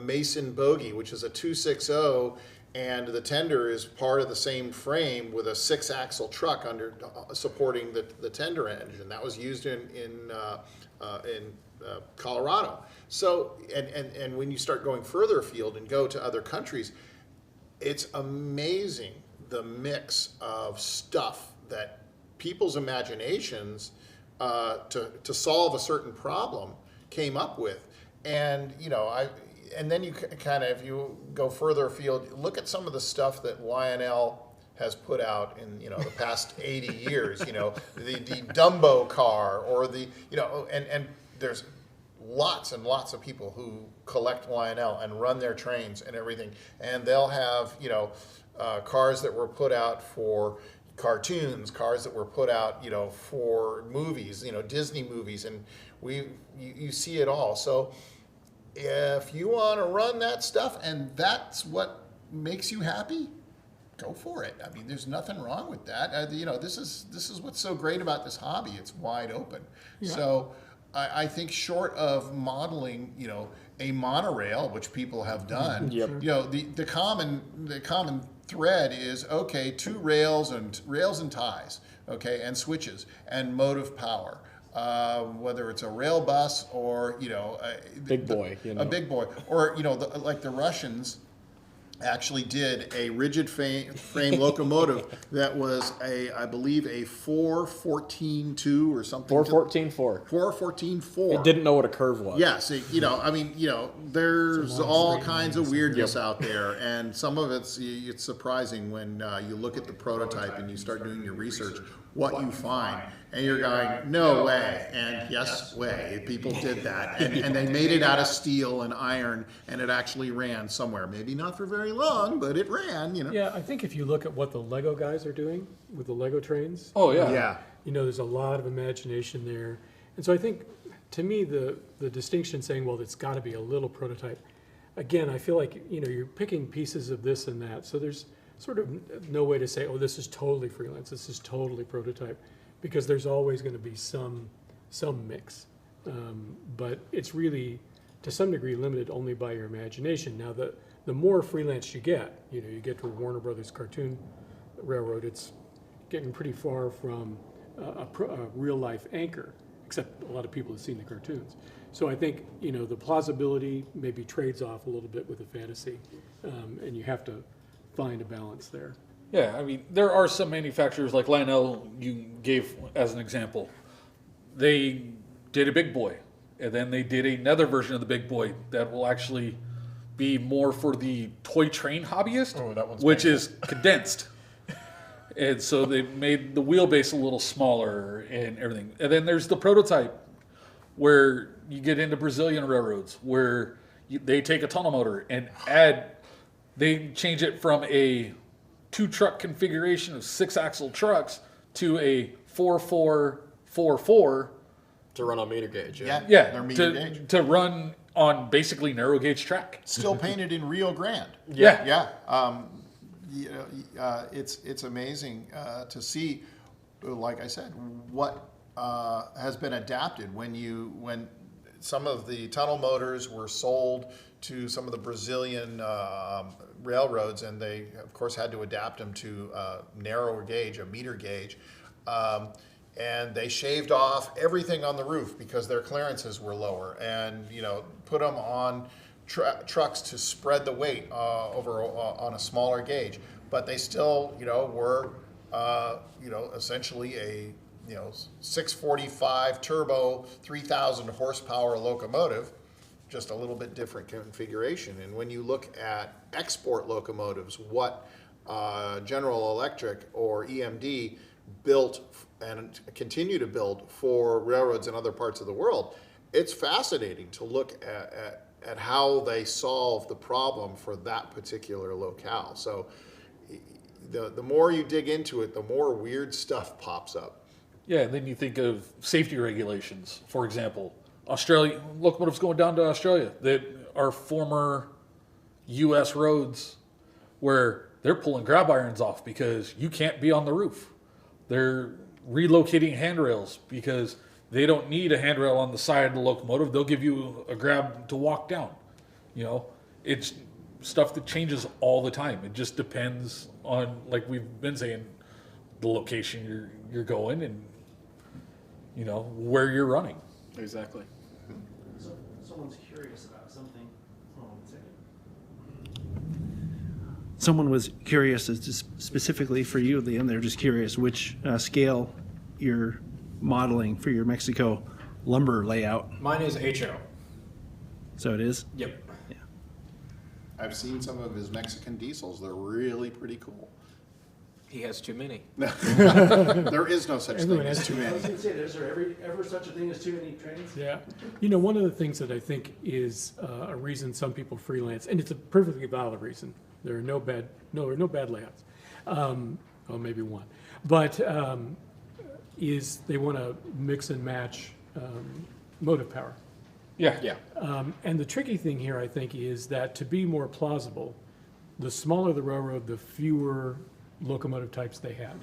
Mason Bogie, which is a 260, and the tender is part of the same frame with a 6-axle truck under supporting the tender engine. That was used in Colorado. So, and when you start going further afield and go to other countries, it's amazing the mix of stuff that people's imaginations to solve a certain problem came up with. And, you know, and then you kind of, if you go further afield, look at some of the stuff that Lionel has put out in, you know, the past 80 years, you know, the Dumbo car, or the, you know, and there's lots and lots of people who collect Lionel and run their trains and everything. And they'll have, you know, cars that were put out for cartoons, cars that were put out, you know, for movies, you know, Disney movies, and you see it all. So if you want to run that stuff and that's what makes you happy, go for it. I mean, there's nothing wrong with that. You know, this is what's so great about this hobby. It's wide open. Yeah. So I think, short of modeling, you know, a monorail, which people have done, you know, the common thread is, okay, 2 rails and ties, okay, and switches and motive power. Whether it's a rail bus or, you know, a big boy, or, you know, like the Russians actually did a rigid frame locomotive that was I believe a 414-2 or something. 414-4. 414-4. It didn't know what a curve was. Yes, you know, I mean, you know, there's all kinds of weirdness out there, and some of it's surprising when you look at the prototype and you start doing your research, what you find. And you're going, no way, and yes way, people did that. And they made it out of steel and iron, and it actually ran somewhere. Maybe not for very long, but it ran, you know. Yeah, I think if you look at what the Lego guys are doing with the Lego trains. Oh, yeah. Yeah. You know, there's a lot of imagination there. And so I think, to me, the distinction saying, well, it's got to be a little prototype. Again, I feel like, you know, you're picking pieces of this and that. So there's sort of no way to say, oh, this is totally freelance, this is totally prototype. Because there's always going to be some mix, but it's really, to some degree, limited only by your imagination. Now, the more freelance you get, you know, you get to a Warner Brothers cartoon railroad, it's getting pretty far from a real life anchor, except a lot of people have seen the cartoons. So I think, you know, the plausibility maybe trades off a little bit with the fantasy, and you have to find a balance there. Yeah, I mean, there are some manufacturers, like Lionel you gave as an example. They did a big boy, and then they did another version of the big boy that will actually be more for the toy train hobbyist, which is condensed. And so they made the wheelbase a little smaller and everything. And then there's the prototype, where you get into Brazilian railroads, where they take a tunnel motor and they change it from a 2-truck configuration of 6-axle trucks to a 4-4-4-4 to run on meter gauge. Yeah, yeah, meter gauge. To run on basically narrow gauge track. Still painted in Rio Grande. Yeah. You know, it's amazing to see, like I said, what has been adapted when some of the tunnel motors were sold to some of the Brazilian railroads, and they, of course, had to adapt them to narrower gauge, a meter gauge. And they shaved off everything on the roof because their clearances were lower, and, you know, put them on trucks to spread the weight over on a smaller gauge. But they still, you know, were, you know, essentially a, you know, 645 turbo, 3,000 horsepower locomotive, just a little bit different configuration. And when you look at export locomotives, what General Electric or EMD built and continue to build for railroads in other parts of the world, it's fascinating to look at how they solve the problem for that particular locale. So the more you dig into it, the more weird stuff pops up. Yeah, and then you think of safety regulations. For example, Australia locomotives going down to Australia that are former U.S. roads where they're pulling grab irons off because you can't be on the roof. They're relocating handrails because they don't need a handrail on the side of the locomotive. They'll give you a grab to walk down. You know, it's stuff that changes all the time. It just depends on, like we've been saying, the location you're going and, you know, where you're running. Exactly. So, someone's curious about something. Hold on 1 second. Someone was curious, as just specifically for you, Liam. They're just curious which scale you're modeling for your Mexico lumber layout. Mine is HO. So it is? Yep. Yeah. I've seen some of his Mexican diesels. They're really pretty cool. He has too many. There is no such thing as too I many. was going to say, is there ever such a thing as too many trains? Yeah. You know, one of the things that I think is a reason some people freelance, and it's a perfectly valid reason. There are no bad layouts. Well, maybe one. But is they want to mix and match motive power. Yeah. Yeah. And the tricky thing here, I think, is that to be more plausible, the smaller the railroad, the fewer locomotive types they have,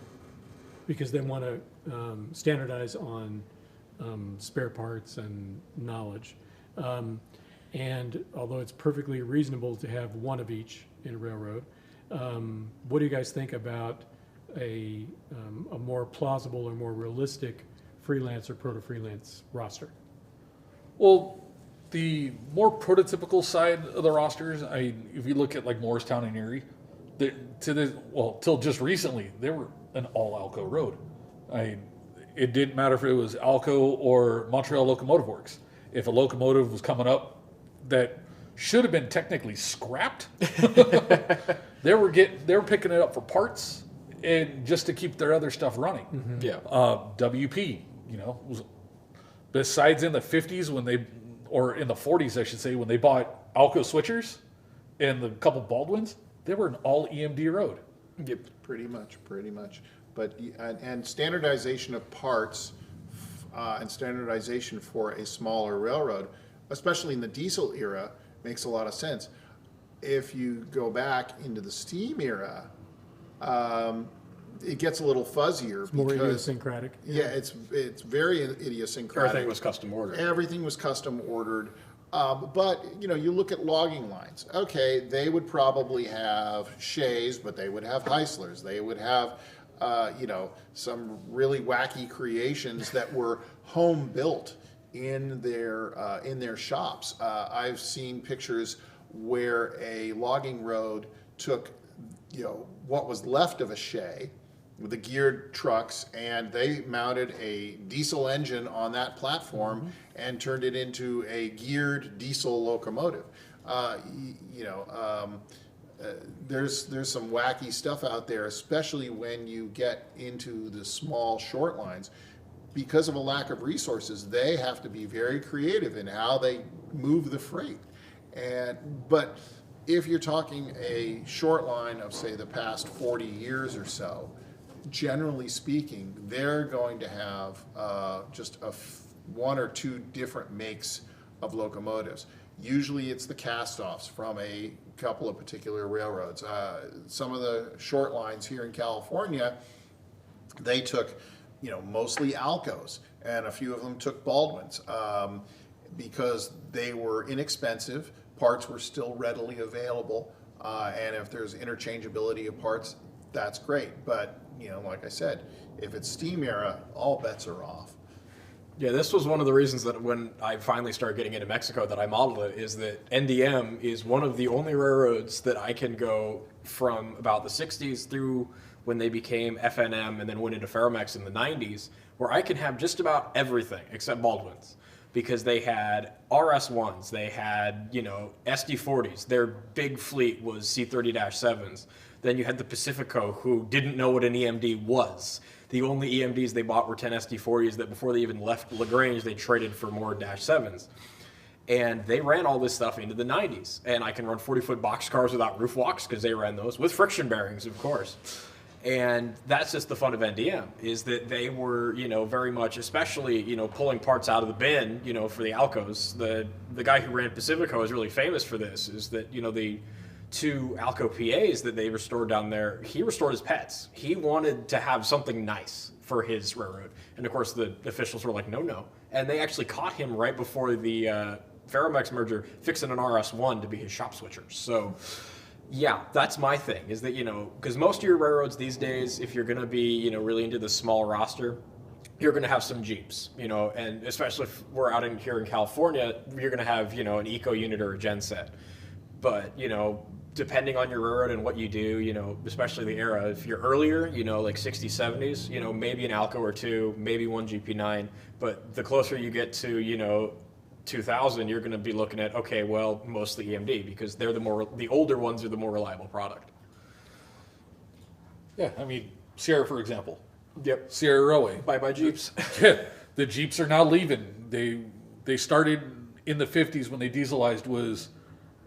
because they want to standardize on spare parts and knowledge. And although it's perfectly reasonable to have one of each in a railroad, what do you guys think about a more plausible or more realistic freelance or proto-freelance roster? Well, the more prototypical side of the rosters, if you look at like Morristown and Erie, till just recently, they were an all Alco road. It didn't matter if it was Alco or Montreal Locomotive Works. If a locomotive was coming up that should have been technically scrapped, they were picking it up for parts and just to keep their other stuff running. Mm-hmm. Yeah. WP, you know, was, besides in the 50s or in the 40s, I should say, when they bought Alco switchers and the couple Baldwins, they were an all EMD road. Yep, pretty much. But and standardization of parts and standardization for a smaller railroad, especially in the diesel era, makes a lot of sense. If you go back into the steam era, it gets a little fuzzier. It's more idiosyncratic. Yeah, it's very idiosyncratic. Everything was custom ordered. Everything was custom ordered. But, you know, you look at logging lines. Okay, they would probably have Shays, but they would have Heislers. They would have, you know, some really wacky creations that were home built in their shops. I've seen pictures where a logging road took, you know, what was left of a Shay with the geared trucks, and they mounted a diesel engine on that platform and turned it into a geared diesel locomotive. There's some wacky stuff out there, especially when you get into the small short lines. Because of a lack of resources, they have to be very creative in how they move the freight. But if you're talking a short line of, say, the past 40 years or so, generally speaking, they're going to have just one or two different makes of locomotives. Usually it's the cast-offs from a couple of particular railroads. Some of the short lines here in California, they took, you know, mostly Alcos, and a few of them took Baldwins because they were inexpensive, parts were still readily available, and if there's interchangeability of parts, that's great. But, you know, like I said, if it's steam era, all bets are off. Yeah, this was one of the reasons that when I finally started getting into Mexico that I modeled it, is that NDM is one of the only railroads that I can go from about the 60s through when they became FNM and then went into Ferromex in the 90s, where I can have just about everything except Baldwins. Because they had RS1s, they had, you know, SD40s, their big fleet was C30-7s. Then you had the Pacifico, who didn't know what an EMD was. The only EMDs they bought were 10 SD40s that before they even left LaGrange, they traded for more -7s. And they ran all this stuff into the 90s. And I can run 40-foot boxcars without roof walks, because they ran those, with friction bearings, of course. And that's just the fun of NDM, is that they were, you know, very much, especially, you know, pulling parts out of the bin, you know, for the Alcos. The guy who ran Pacifico is really famous for this, is that, you know, the to Alco PAs that they restored down there. He restored his pets. He wanted to have something nice for his railroad. And of course the officials were like, no. And they actually caught him right before the Ferromex merger fixing an RS1 to be his shop switcher. So yeah, that's my thing, is that, because most of your railroads these days, if you're going to be, really into the small roster, you're going to have some Jeeps, and especially if we're out here in California, you're going to have, an eco unit or a genset. But, depending on your railroad and what you do, especially the era, if you're earlier, like 60s, 70s, maybe an Alco or two, maybe one GP9. But the closer you get to, 2000, you're going to be looking at, okay, well, mostly EMD, because they're the older ones are the more reliable product. Yeah, I mean, Sierra, for example. Yep. Sierra Railway. Bye Jeeps. Yeah, the Jeeps are now leaving. They started in the 50s when they dieselized.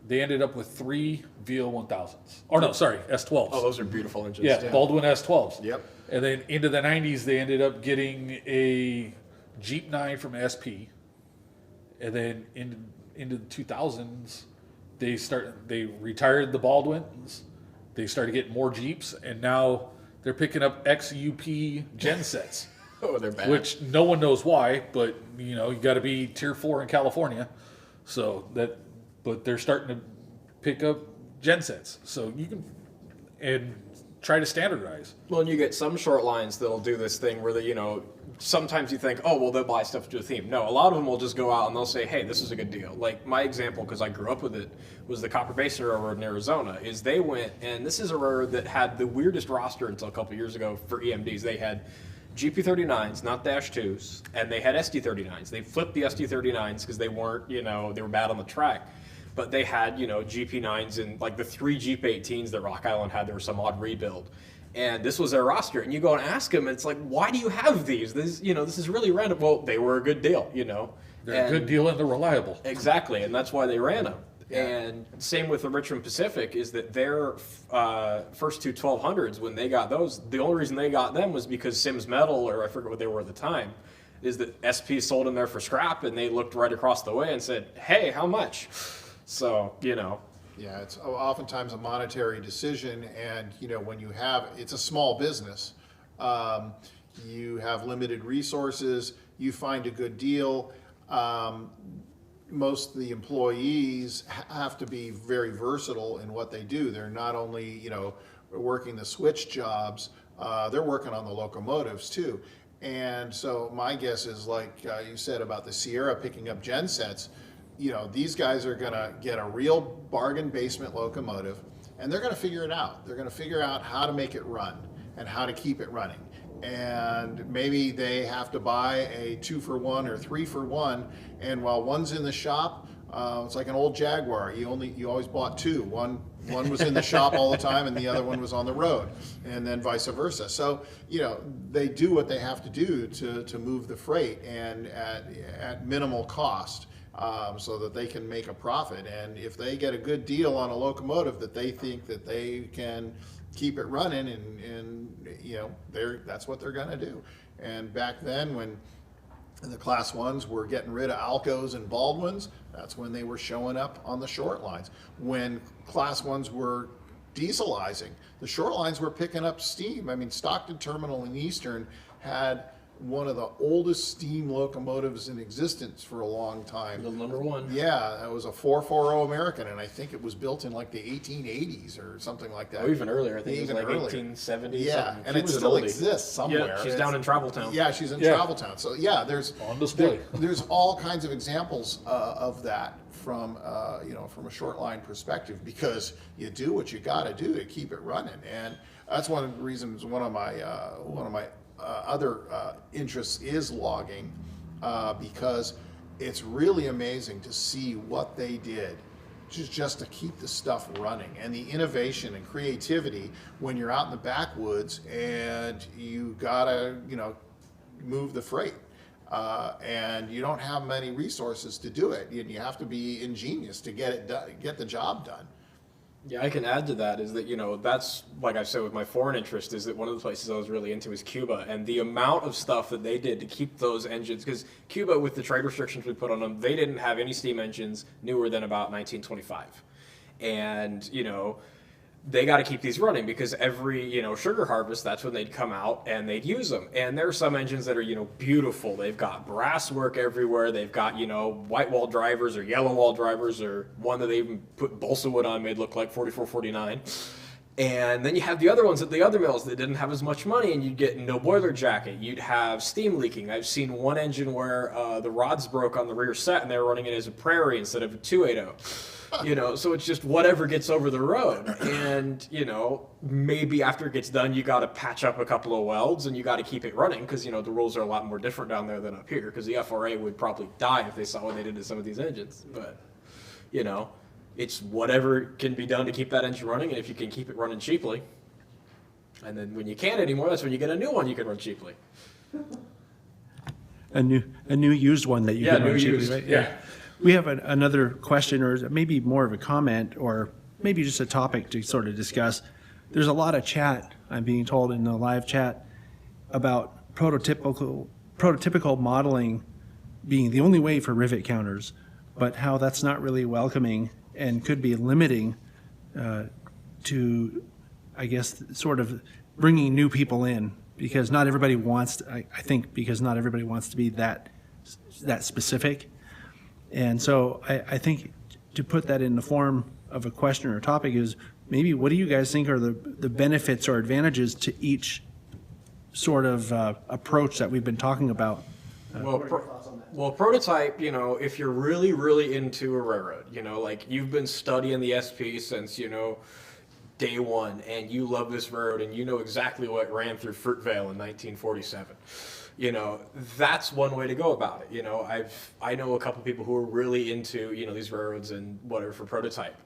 They ended up with 3 VO1000s. Or no, sorry, S12s. Oh, those are beautiful engines. Yeah, Baldwin S12s. Yep. And then into the 90s, they ended up getting a Jeep 9 from SP. And then into the 2000s, they retired the Baldwins. They started getting more Jeeps, and now they're picking up XUP gensets. Oh, they're bad. Which no one knows why, but you got to be tier 4 in California. But they're starting to pick up gensets. So you can and try to standardize. Well, and you get some short lines that'll do this thing where they, sometimes you think, oh, well, they'll buy stuff to a theme. No, a lot of them will just go out and they'll say, hey, this is a good deal. Like my example, because I grew up with it, was the Copper Basin Railroad in Arizona. Is they went, and this is a railroad that had the weirdest roster until a couple years ago for EMDs. They had GP39s, not Dash 2s, and they had SD39s. They flipped the SD39s because they weren't, they were bad on the track. But they had, GP9s and like the 3 Jeep 18s that Rock Island had. There was some odd rebuild. And this was their roster. And you go and ask them, and it's like, why do you have these? This is really random. Well, they were a good deal, They're a good deal and they're reliable. Exactly, and that's why they ran them. Yeah. And same with the Richmond Pacific, is that their first two 1200s, when they got those, the only reason they got them was because Sims Metal, or I forget what they were at the time, is that SP sold them there for scrap, and they looked right across the way and said, hey, how much? So, Yeah, it's oftentimes a monetary decision, and when you have, it's a small business, you have limited resources, you find a good deal. Most of the employees have to be very versatile in what they do. They're not only working the switch jobs, they're working on the locomotives too. And so my guess is, like you said about the Sierra picking up gensets, these guys are going to get a real bargain basement locomotive, and they're going to figure it out. They're going to figure out how to make it run and how to keep it running. And maybe they have to buy a 2-for-1 or 3-for-1, and while one's in the shop, it's like an old Jaguar. You always bought 2. One was in the shop all the time, and the other one was on the road, and then vice versa. So they do what they have to do to move the freight, and at minimal cost. So that they can make a profit. And if they get a good deal on a locomotive that they think that they can keep it running, and that's what they're going to do. And back then, when the Class 1s were getting rid of Alcos and Baldwins, that's when they were showing up on the short lines. When Class 1s were dieselizing, the short lines were picking up steam. I mean, Stockton Terminal in Eastern had one of the oldest steam locomotives in existence for a long time. The number 1. Yeah, that was a 440 American, and I think it was built in like the 1880s or something like that. Oh, even earlier. I think it was like earlier. 1870s. Yeah, something. and it still exists somewhere. Yeah, she's down in Travel Town. Yeah, she's in Travel Town. So yeah, there's on display. There's all kinds of examples of that from from a short line perspective, because you do what you got to do to keep it running, and that's one of the reasons. One of my other interests is logging, because it's really amazing to see what they did just to keep the stuff running, and the innovation and creativity when you're out in the backwoods and you gotta move the freight, and you don't have many resources to do it, and you have to be ingenious to get it done, get the job done. Yeah, I can add to that is that, that's, like I said with my foreign interest, is that one of the places I was really into is Cuba, and the amount of stuff that they did to keep those engines, because Cuba, with the trade restrictions we put on them, they didn't have any steam engines newer than about 1925. And, you know, they got to keep these running because every, you know, sugar harvest, that's when they'd come out and they'd use them. And there are some engines that are, you know, beautiful. They've got brass work everywhere. They've got, you know, white wall drivers or yellow wall drivers, or one that they even put balsa wood on made look like 4449. And then you have the other ones at the other mills that didn't have as much money, and you'd get no boiler jacket. You'd have steam leaking. I've seen one engine where the rods broke on the rear set and they were running it as a Prairie instead of a 280. You know, so it's just whatever gets over the road. And, you know, maybe after it gets done, you got to patch up a couple of welds and you got to keep it running because, you know, the rules are a lot more different down there than up here, because the FRA would probably die if they saw what they did to some of these engines. But, you know, it's whatever can be done to keep that engine running, and if you can keep it running cheaply. And then when you can't anymore, that's when you get a new one you can run cheaply. A new used one that you can run cheaply, used, right? yeah. We have another question, or maybe more of a comment, or maybe just a topic to sort of discuss. There's a lot of chat, I'm being told in the live chat, about prototypical modeling being the only way for rivet counters, but how that's not really welcoming and could be limiting to, I guess, sort of bringing new people in, because not everybody wants to, I think because not everybody wants to be that specific. And so I think to put that in the form of a question or topic is, maybe what do you guys think are the benefits or advantages to each sort of approach that we've been talking about? Well, prototype, you know, if you're really, really into a railroad, you know, like you've been studying the SP since, you know, day one, and you love this railroad and you know exactly what ran through Fruitvale in 1947. You know, that's one way to go about it. You know, I know a couple people who are really into, you know, these railroads and whatever for prototype.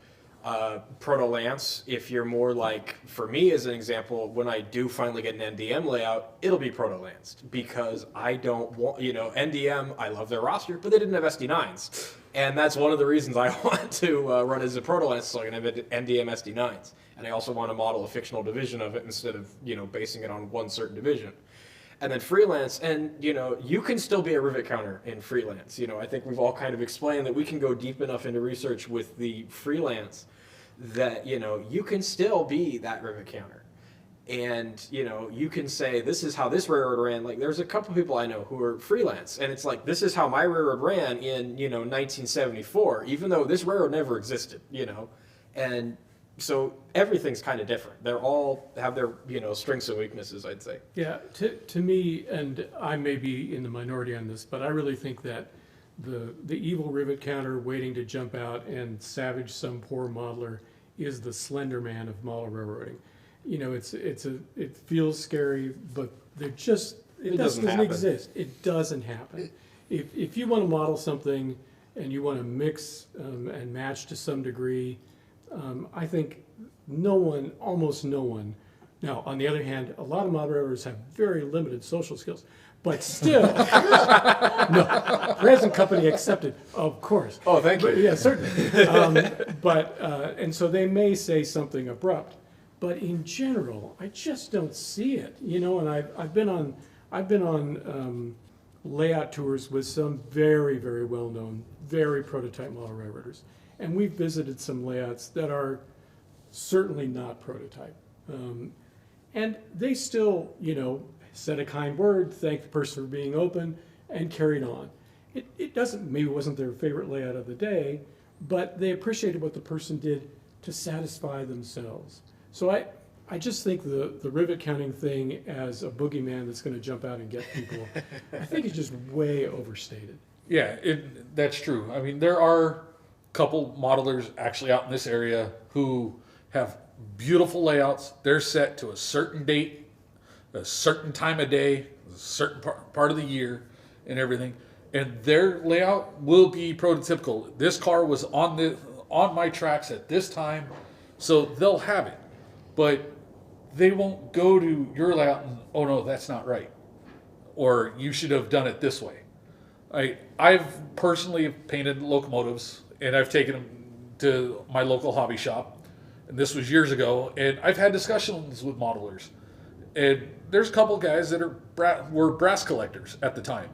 Proto-Lance, if you're more like, for me as an example, when I do finally get an NDM layout, it'll be Proto-Lance, because I don't want, you know, NDM, I love their roster, but they didn't have SD9s. And that's one of the reasons I want to run as a Proto-Lance, so I can have NDM SD9s. And I also want to model a fictional division of it instead of, you know, basing it on one certain division. And then Freelance, and, you know, you can still be a rivet counter in Freelance. You know, I think we've all kind of explained that we can go deep enough into research with the Freelance that, you know, you can still be that rivet counter. And, you know, you can say, this is how this railroad ran. Like, there's a couple people I know who are Freelance, and it's like, this is how my railroad ran in, you know, 1974, even though this railroad never existed, you know. And so everything's kind of different. They're all have their, you know, strengths and weaknesses, I'd say. Yeah, to me, and I may be in the minority on this, but I really think that the evil rivet counter waiting to jump out and savage some poor modeler is the Slender Man of model railroading. You know, it feels scary, but it doesn't exist. It doesn't happen. If you want to model something and you want to mix and match to some degree, I think almost no one. Now, on the other hand, a lot of model railroaders have very limited social skills, but still, no, present company accepted, of course. Oh, thank you. But, yeah, certainly. And so they may say something abrupt, but in general, I just don't see it. You know, and I've been on layout tours with some very, very well-known, very prototype model railroaders, and we've visited some layouts that are certainly not prototype. And they still, you know, said a kind word, thanked the person for being open, and carried on. It maybe wasn't their favorite layout of the day, but they appreciated what the person did to satisfy themselves. So I just think the rivet counting thing as a boogeyman that's going to jump out and get people, I think it's just way overstated. Yeah, that's true. I mean, there are a couple modelers actually out in this area who have beautiful layouts. They're set to a certain date, a certain time of day, a certain part of the year, and everything. And their layout will be prototypical. This car was on my tracks at this time, so they'll have it. But they won't go to your layout and, oh no, that's not right, or you should have done it this way. I've personally painted locomotives, and I've taken them to my local hobby shop, and this was years ago, and I've had discussions with modelers. And there's a couple guys that were brass collectors at the time.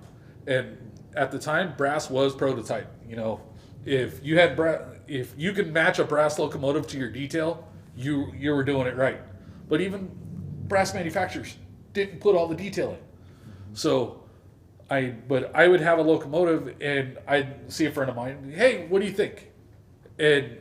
And at the time, brass was prototype. You know, if you can match a brass locomotive to your detail, you were doing it right. But even brass manufacturers didn't put all the detail in. So I would have a locomotive and I'd see a friend of mine, hey, what do you think? And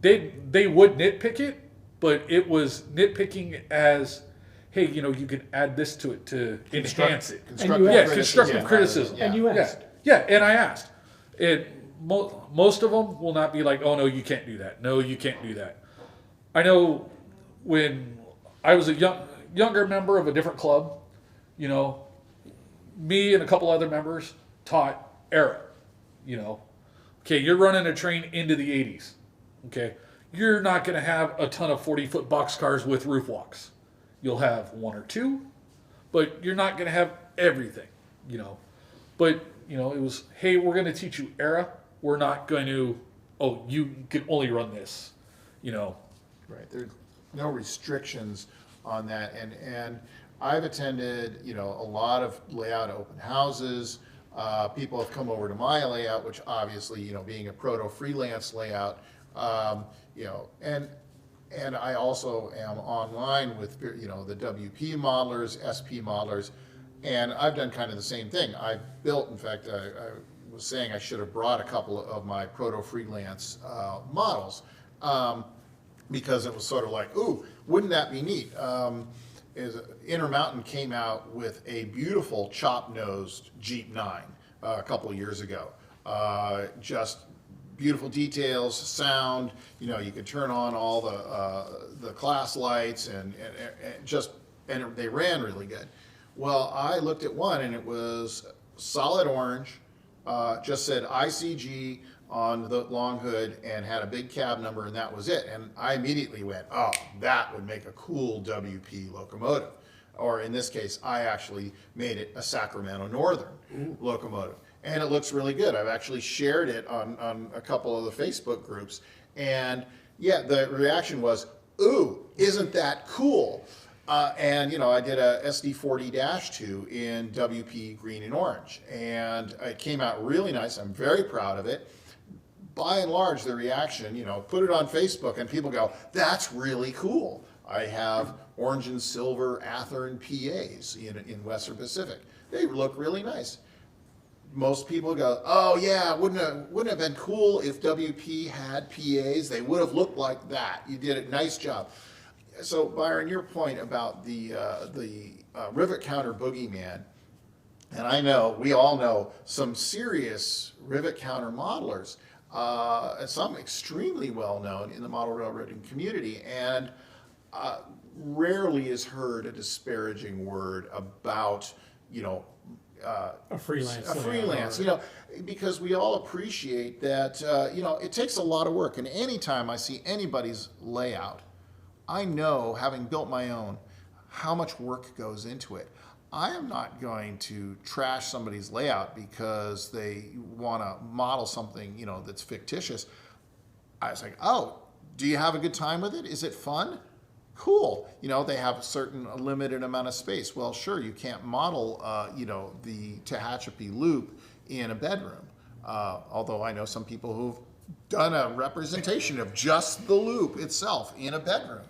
they would nitpick it, but it was nitpicking as, hey, you can add this to it to enhance it. Constructive criticism. And you asked. Yeah, and I asked. And most of them will not be like, oh, no, you can't do that. No, you can't do that. I know when I was a younger member of a different club, me and a couple other members taught era. Okay, you're running a train into the 80s. Okay, you're not going to have a ton of 40-foot boxcars with roof walks. You'll have one or two, but you're not going to have everything, But, it was, hey, we're going to teach you era. We're not going to, oh, you can only run this, Right. There's no restrictions on that. And I've attended, a lot of layout open houses. People have come over to my layout, which obviously, being a proto freelance layout, and I also am online with, the WP modelers, SP modelers, and I've done kind of the same thing. I've built, in fact, I was saying I should have brought a couple of my proto freelance models because it was sort of like, ooh, wouldn't that be neat? Intermountain came out with a beautiful chop-nosed Jeep 9 a couple of years ago. Just beautiful details, sound. You could turn on all the class lights and they ran really good. Well, I looked at one and it was solid orange, just said ICG on the long hood and had a big cab number, and that was it. And I immediately went, oh, that would make a cool WP locomotive. Or in this case, I actually made it a Sacramento Northern locomotive. And it looks really good. I've actually shared it on a couple of the Facebook groups. And yeah, the reaction was, ooh, isn't that cool? And I did a SD40-2 in WP green and orange. And it came out really nice. I'm very proud of it. By and large, the reaction, put it on Facebook and people go, that's really cool. I have orange and silver Athearn PAs in Western Pacific. They look really nice. Most people go, oh yeah, wouldn't it have been cool if WP had PAs? They would have looked like that. You did a nice job. So Byron, your point about the Rivet Counter Boogeyman, and we all know some serious Rivet Counter modelers, and some extremely well known in the model railroading community, and rarely is heard a disparaging word about a freelance. Because we all appreciate that, it takes a lot of work. And anytime I see anybody's layout, I know, having built my own, how much work goes into it. I am not going to trash somebody's layout because they want to model something, that's fictitious. I was like, oh, do you have a good time with it? Is it fun? Cool. They have a limited amount of space. Well, sure, you can't model, the Tehachapi loop in a bedroom. Although I know some people who've done a representation of just the loop itself in a bedroom.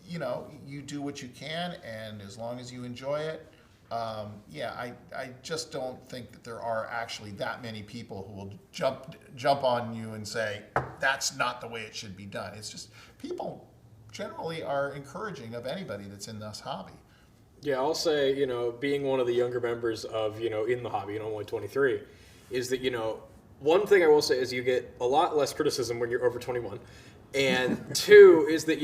You do what you can, and as long as you enjoy it, I just don't think that there are actually that many people who will jump on you and say, that's not the way it should be done. It's just people generally are encouraging of anybody that's in this hobby. Yeah, I'll say, being one of the younger members of, in the hobby, I'm only 23, is that, one thing I will say is you get a lot less criticism when you're over 21. And two is that,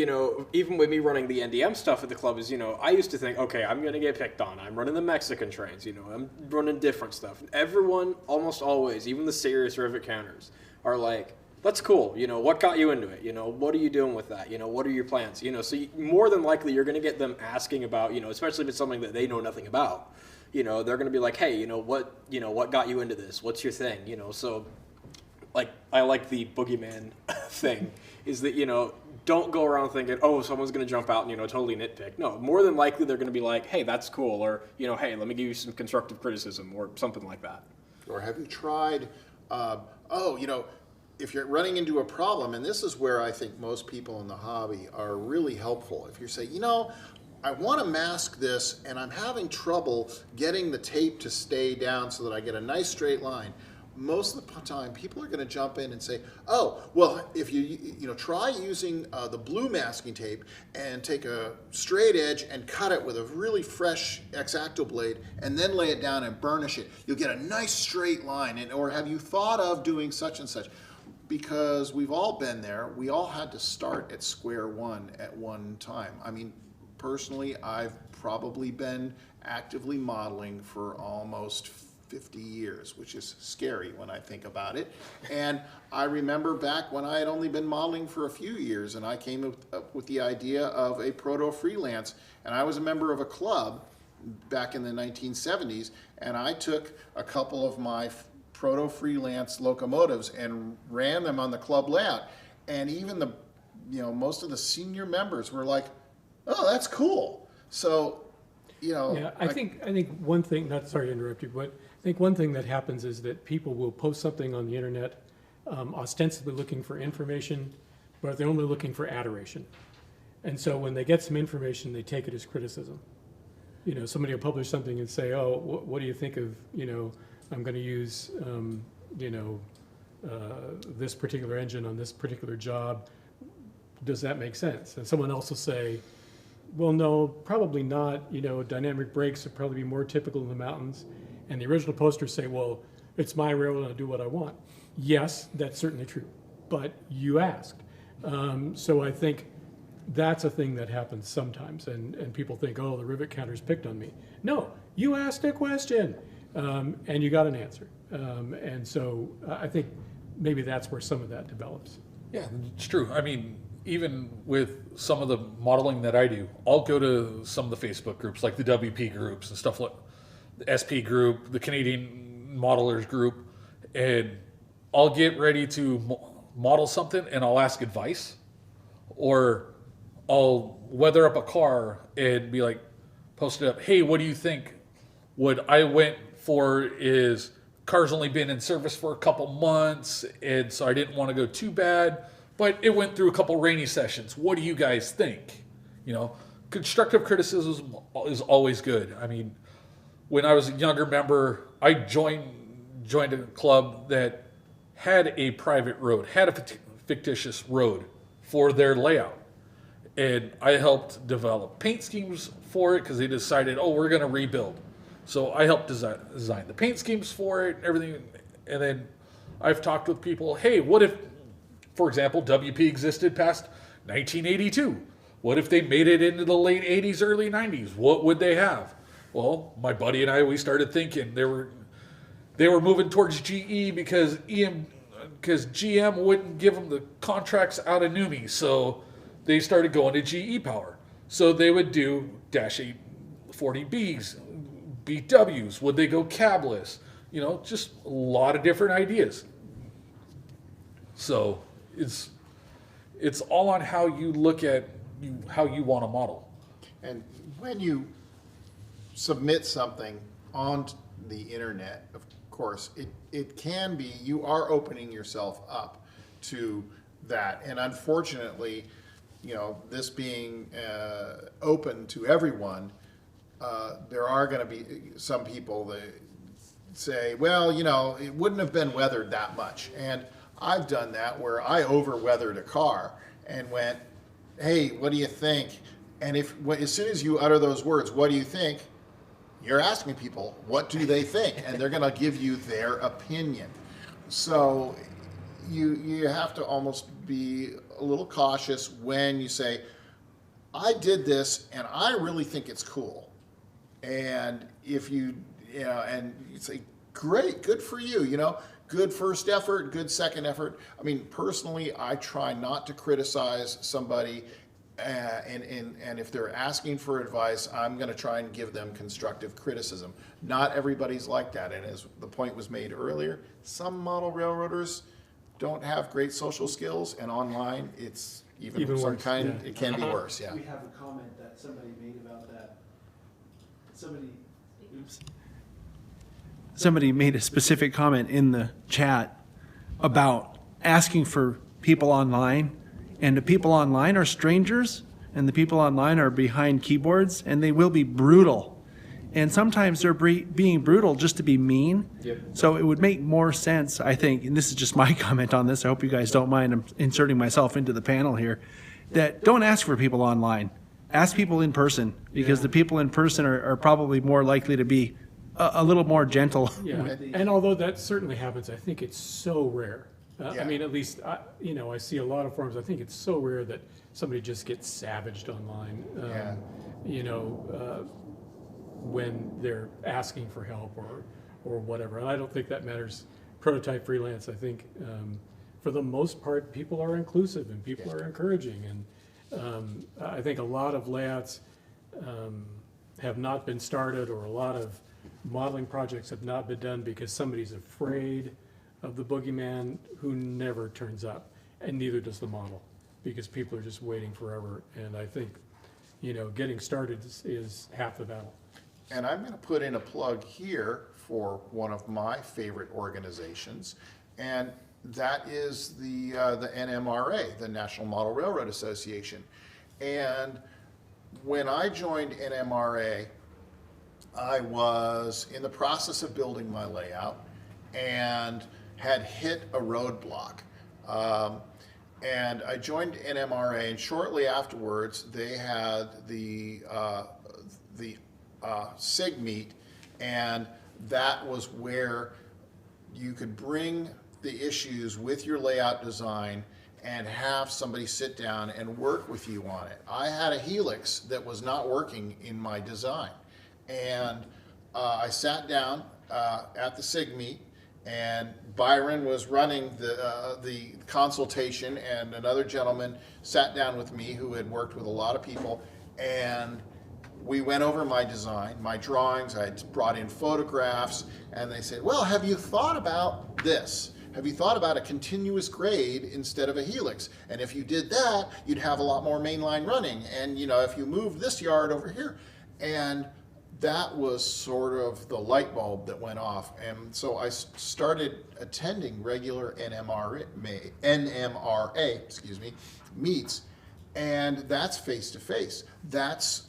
even with me running the NDM stuff at the club is, I used to think, okay, I'm going to get picked on. I'm running the Mexican trains, I'm running different stuff. Everyone, almost always, even the serious Rivet Counters, are like, that's cool. What got you into it? What are you doing with that? What are your plans? So more than likely you're going to get them asking about, especially if it's something that they know nothing about. They're going to be like, hey, what got you into this? What's your thing? So like, I like the boogeyman thing is that, don't go around thinking, oh, someone's going to jump out and, totally nitpick. No, more than likely they're going to be like, hey, that's cool. Or, hey, let me give you some constructive criticism or something like that. Or have you tried oh, if you're running into a problem, and this is where I think most people in the hobby are really helpful. If you say, I want to mask this and I'm having trouble getting the tape to stay down so that I get a nice straight line. Most of the time, people are going to jump in and say, oh, well, if you try using the blue masking tape and take a straight edge and cut it with a really fresh X-Acto blade and then lay it down and burnish it, you'll get a nice straight line. Or have you thought of doing such and such? Because we've all been there. We all had to start at square one at one time. I mean, personally, I've probably been actively modeling for almost 50 years, which is scary when I think about it. And I remember back when I had only been modeling for a few years, and I came up with the idea of a proto-freelance, and I was a member of a club back in the 1970s, and I took a couple of my proto-freelance locomotives and ran them on the club layout, and even the most of the senior members were like, oh, that's cool. So I think one thing, not sorry to interrupt you, but I think one thing that happens is that people will post something on the internet ostensibly looking for information, but they're only looking for adoration. And so when they get some information, they take it as criticism. Somebody will publish something and say, oh, what do you think of, I'm going to use, this particular engine on this particular job. Does that make sense? And someone else will say, well, no, probably not. Dynamic brakes would probably be more typical in the mountains. And the original posters say, well, it's my railroad and I'll do what I want. Yes, that's certainly true. But you asked. So I think that's a thing that happens sometimes. And people think, oh, the Rivet Counter's picked on me. No, you asked a question and you got an answer. And so I think maybe that's where some of that develops. Yeah, it's true. I mean, even with some of the modeling that I do, I'll go to some of the Facebook groups, like the WP groups and stuff like the SP group, the Canadian Modelers group, and I'll get ready to model something and I'll ask advice, or I'll weather up a car and be like, post it up, hey, what do you think? What I went for is car's only been in service for a couple months, and so I didn't want to go too bad, but it went through a couple rainy sessions. What do you guys think? Constructive criticism is always good. I mean, when I was a younger member, I joined a club that had a private road, had a fictitious road for their layout. And I helped develop paint schemes for it because they decided, oh, we're going to rebuild. So I helped design the paint schemes for it, everything. And then I've talked with people, hey, what if, for example, WP existed past 1982? What if they made it into the late 80s, early 90s? What would they have? Well, my buddy and I, we started thinking they were moving towards GE because GM wouldn't give them the contracts out of NUMMI, so they started going to GE Power. So they would do Dash 840Bs, BWs. Would they go cabless? Just a lot of different ideas. So it's all on how you look at how you want to model. And when you submit something on the internet, of course, it can be, you are opening yourself up to that. And unfortunately, this being open to everyone, there are going to be some people that say, well, it wouldn't have been weathered that much. And I've done that where I over-weathered a car and went, hey, what do you think? And as soon as you utter those words, what do you think? You're asking people, what do they think? And they're going to give you their opinion. So you have to almost be a little cautious when you say, I did this and I really think it's cool. And if and you say, great, good for you, good first effort, good second effort. I mean, personally, I try not to criticize somebody. And if they're asking for advice, I'm going to try and give them constructive criticism. Not everybody's like that. And as the point was made earlier, some model railroaders don't have great social skills, and online it's even some worse. It can be worse. Yeah. We have a comment that somebody made about that. Somebody made a specific comment in the chat about asking for people online, and the people online are strangers, and the people online are behind keyboards, and they will be brutal. And sometimes they're being brutal just to be mean. Yep. So it would make more sense, I think, and this is just my comment on this, I hope you guys don't mind, I'm inserting myself into the panel here, that don't ask for people online. Ask people in person, because the people in person are probably more likely to be a little more gentle. Yeah, and although that certainly happens, I think it's so rare. Yeah. I mean, at least, I see a lot of forums, I think it's so rare that somebody just gets savaged online. When they're asking for help or whatever. And I don't think that matters. Prototype freelance, I think, for the most part, people are inclusive and people are encouraging. And I think a lot of layouts have not been started, or a lot of modeling projects have not been done because somebody's afraid of the boogeyman who never turns up, and neither does the model, because people are just waiting forever. And I think, getting started is half the battle. And I'm going to put in a plug here for one of my favorite organizations, and that is the NMRA, the National Model Railroad Association. And when I joined NMRA, I was in the process of building my layout and had hit a roadblock. And I joined NMRA, and shortly afterwards, they had the SIG meet, and that was where you could bring the issues with your layout design and have somebody sit down and work with you on it. I had a helix that was not working in my design, and I sat down at the SIG meet, and Byron was running the consultation, and another gentleman sat down with me who had worked with a lot of people, and we went over my design, my drawings. I had brought in photographs, and they said, well, have you thought about this? Have you thought about a continuous grade instead of a helix? And if you did that, you'd have a lot more mainline running. And if you moved this yard over here. And that was sort of the light bulb that went off. And so I started attending regular NMRA meets. And that's face-to-face. That's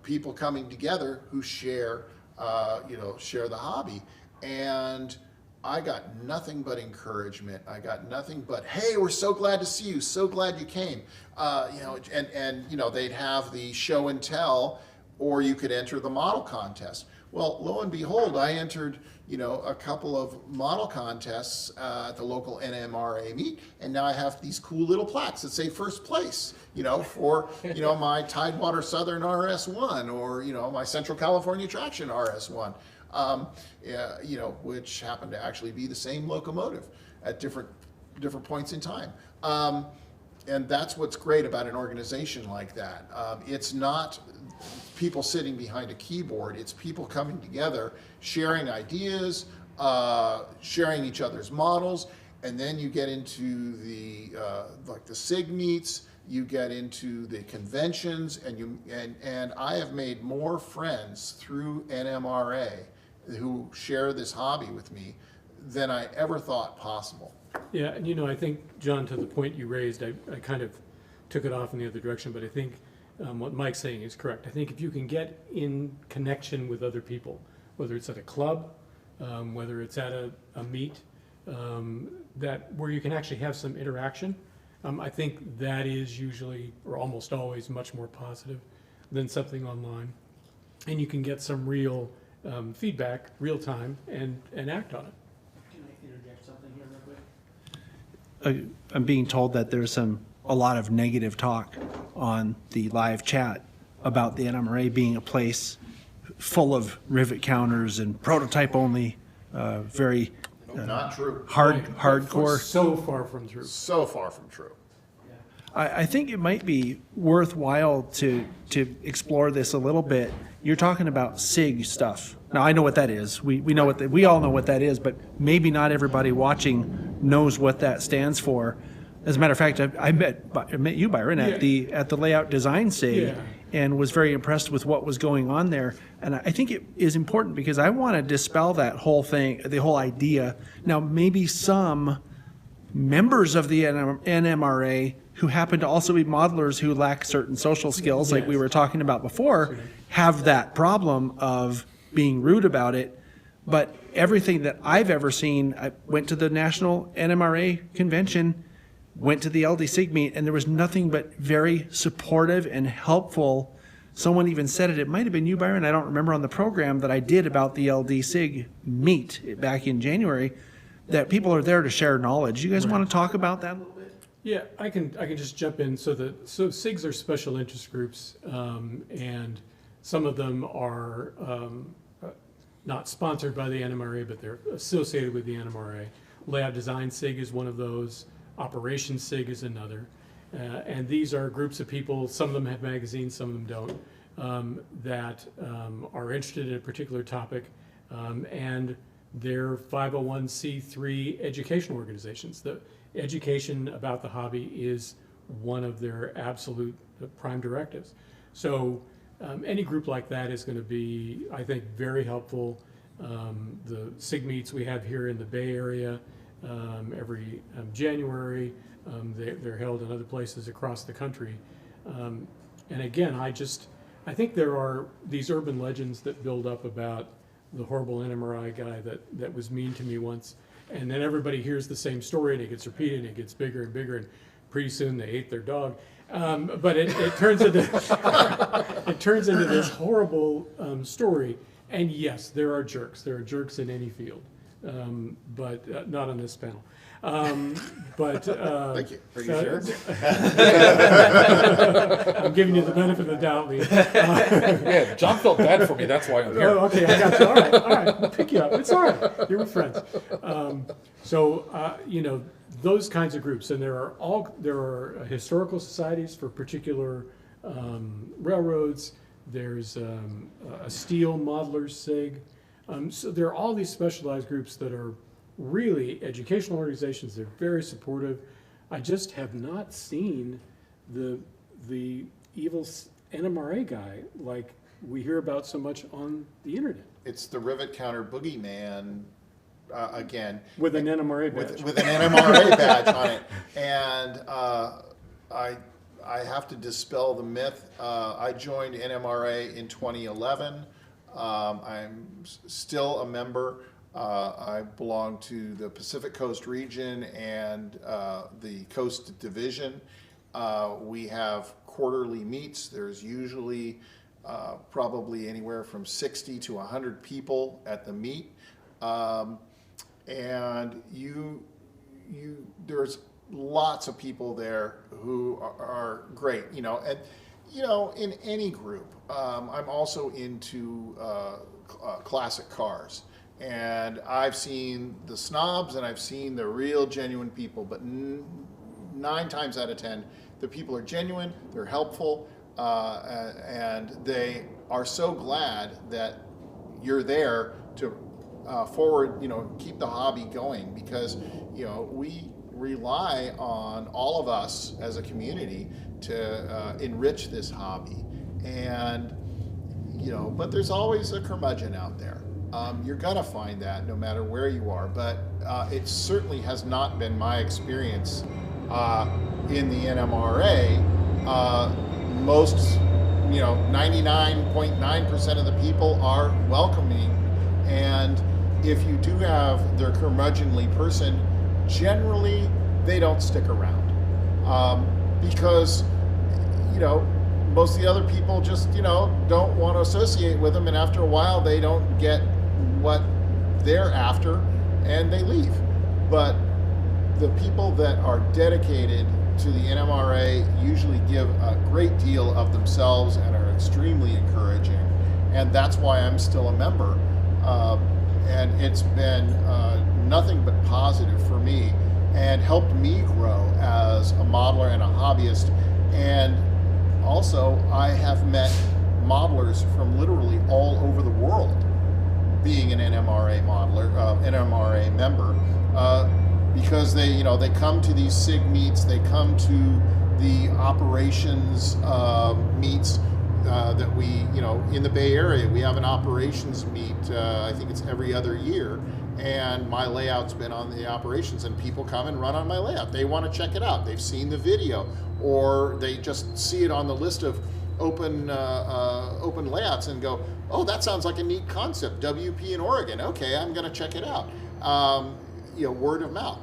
people coming together who share the hobby. And I got nothing but encouragement. I got nothing but, hey, we're so glad to see you. So glad you came. They'd have the show and tell, or you could enter the model contest. Well, lo and behold, I entered, a couple of model contests at the local NMRA meet, and now I have these cool little plaques that say first place, for, my Tidewater Southern RS1, or, my Central California Traction RS1, which happened to actually be the same locomotive at different points in time. And that's what's great about an organization like that. It's not people sitting behind a keyboard. It's people coming together, sharing ideas, sharing each other's models, and then you get into the SIG meets. You get into the conventions, and I have made more friends through NMRA who share this hobby with me than I ever thought possible. Yeah, and I think, John, to the point you raised, I kind of took it off in the other direction, but I think what Mike's saying is correct. I think if you can get in connection with other people, whether it's at a club, whether it's at a meet, where you can actually have some interaction, I think that is usually, or almost always, much more positive than something online. And you can get some real feedback, real time, and act on it. Can I interject something here real quick? I'm being told that there's a lot of negative talk on the live chat about the NMRA being a place full of rivet counters and prototype only, very Not true. hardcore. So far from true. So far from true. I think it might be worthwhile to explore this a little bit. You're talking about SIG stuff. Now I know what that is. We know we all know what that is, but maybe not everybody watching knows what that stands for. As a matter of fact, I met you, Byron, at the layout design SIG, and was very impressed with what was going on there. And I think it is important because I want to dispel that whole thing, the whole idea. Now maybe some members of the NMRA who happen to also be modelers who lack certain social skills, like we were talking about before, have that problem of being rude about it. But everything that I've ever seen, I went to the National NMRA convention, went to the LD Sig meet, and there was nothing but very supportive and helpful. Someone even said it might have been you, Byron, I don't remember, on the program that I did about the LD Sig meet back in January, that people are there to share knowledge. You guys want to talk about that a little bit? Yeah, I can just jump in. So SIGs are special interest groups, and some of them are not sponsored by the NMRA, but they're associated with the NMRA. Layout Design SIG is one of those. Operations SIG is another. And these are groups of people, some of them have magazines, some of them don't, that are interested in a particular topic, and they're 501c3 education organizations. The education about the hobby is one of their absolute prime directives. So any group like that is going to be, I think, very helpful. The SIG meets we have here in the Bay Area every January, they're held in other places across the country. And again, I think there are these urban legends that build up about the horrible NMRI guy that was mean to me once, and then everybody hears the same story and it gets repeated and it gets bigger and bigger, and pretty soon they ate their dog. But it turns into it turns into this horrible story. And yes, there are jerks. There are jerks in any field, but not on this panel. Thank you. Are you sure? I'm giving you the benefit of the doubt, Lee. Yeah, John felt bad for me. That's why I'm here. Oh, okay, I got you. All right. We'll pick you up. It's all right. You're friends. Those kinds of groups, and there are historical societies for particular railroads. There's a steel modeler SIG. So there are all these specialized groups that are really educational organizations. They're very supportive. I just have not seen the evil NMRA guy like we hear about so much on the internet. It's the Rivet Counter boogeyman again. With an NMRA badge. With an NMRA badge on it. And I have to dispel the myth. I joined NMRA in 2011. I'm still a member. I belong to the Pacific Coast region and the Coast Division. We have quarterly meets. There's usually probably anywhere from 60 to 100 people at the meet. And there's lots of people there who are great, and in any group. I'm also into classic cars, and I've seen the snobs and I've seen the real genuine people, but 9 times out of 10, the people are genuine, they're helpful, and they are so glad that you're there to keep the hobby going, because we rely on all of us as a community to enrich this hobby. And but there's always a curmudgeon out there. You're gonna find that no matter where you are, but it certainly has not been my experience in the NMRA. Most 99.9% of the people are welcoming, and if you do have their curmudgeonly person, generally they don't stick around, because most of the other people just don't want to associate with them, and after a while they don't get what they're after and they leave. But the people that are dedicated to the NMRA usually give a great deal of themselves and are extremely encouraging, and that's why I'm still a member. And it's been nothing but positive for me and helped me grow as a modeler and a hobbyist. And also, I have met modelers from literally all over the world, being an NMRA modeler, NMRA member, because they come to these SIG meets, they come to the operations meets, that we, in the Bay Area, we have an operations meet, I think it's every other year, and my layout's been on the operations, and people come and run on my layout. They want to check it out. They've seen the video, or they just see it on the list of open layouts and go, oh, that sounds like a neat concept, WP in Oregon. Okay, I'm going to check it out. Word of mouth.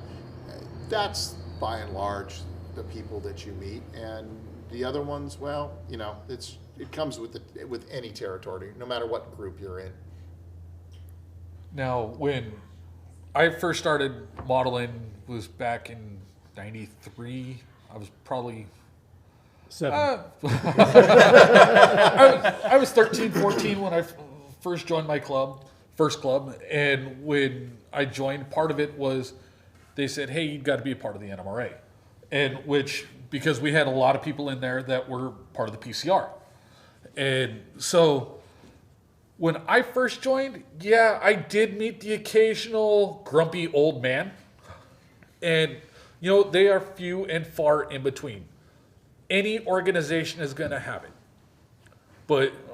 That's by and large the people that you meet, and the other ones, well, it comes with any territory, no matter what group you're in. Now, when I first started modeling was back in '93. I was probably 7. I was 13, 14 when I first joined my first club. And when I joined, part of it was they said, hey, you've got to be a part of the NMRA. And because we had a lot of people in there that were part of the PCR. And so when I first joined, yeah, I did meet the occasional grumpy old man. And, they are few and far in between. Any organization is going to have it,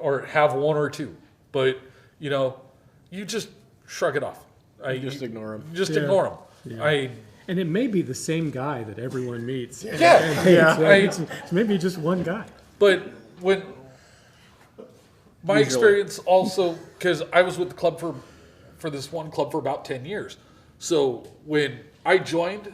or have one or two. But, you just shrug it off. Just ignore them. Just ignore them. Yeah. And it may be the same guy that everyone meets. Yeah. It's maybe just one guy. But when my experience also, because I was with the club for this one club for about 10 years. So when I joined,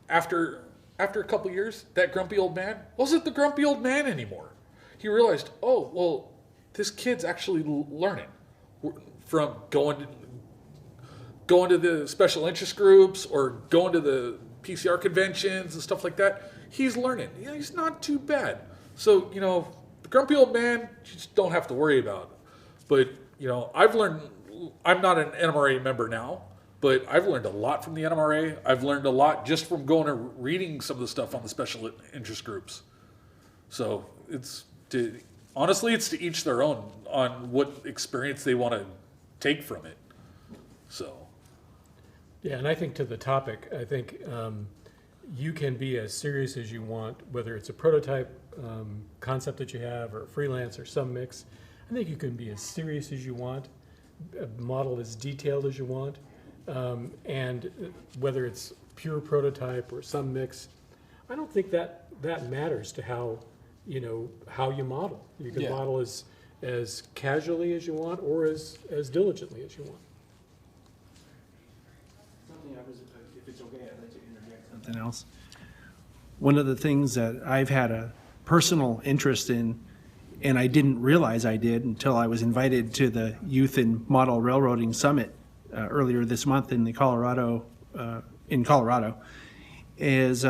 after a couple of years, that grumpy old man wasn't the grumpy old man anymore. He realized, oh, well, this kid's actually learning from going to the special interest groups or going to the PCR conventions and stuff like that. He's learning. He's not too bad. So, the grumpy old man, you just don't have to worry about. But, I've learned, I'm not an NMRA member now, but I've learned a lot from the NMRA. I've learned a lot just from going and reading some of the stuff on the special interest groups. So honestly, it's to each their own on what experience they want to take from it. So. Yeah, and I think to the topic, you can be as serious as you want, whether it's a prototype concept that you have or freelance or some mix. I think you can be as serious as you want, model as detailed as you want, and whether it's pure prototype or some mix, I don't think that matters to how you model. You can model as casually as you want or as diligently as you want. If it's okay, I'd like to interject something else. One of the things that I've had a personal interest in, and I didn't realize I did until I was invited to the Youth in Model Railroading Summit earlier this month in Colorado, is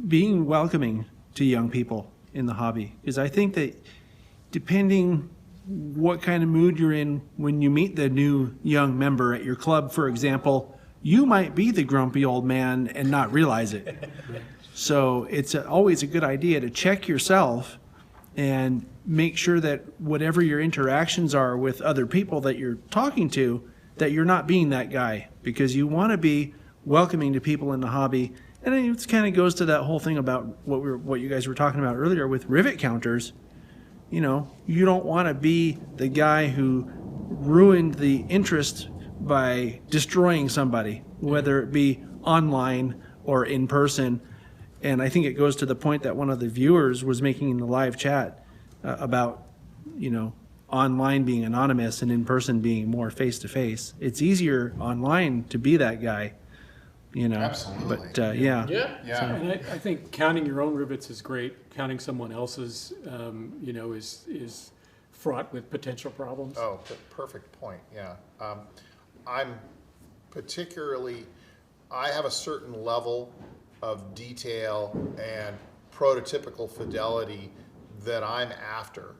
being welcoming to young people in the hobby. Because I think that depending what kind of mood you're in when you meet the new young member at your club, for example, you might be the grumpy old man and not realize it. So it's always a good idea to check yourself and make sure that whatever your interactions are with other people that you're talking to, that you're not being that guy, because you want to be welcoming to people in the hobby. And it kind of goes to that whole thing about what you guys were talking about earlier with rivet counters. You don't want to be the guy who ruined the interest by destroying somebody, whether it be online or in person. And I think it goes to the point that one of the viewers was making in the live chat about, online being anonymous and in person being more face-to-face. It's easier online to be that guy, Absolutely. But yeah. And I think counting your own rivets is great. Counting someone else's, is fraught with potential problems. Oh, perfect point, yeah. I have a certain level of detail and prototypical fidelity that I'm after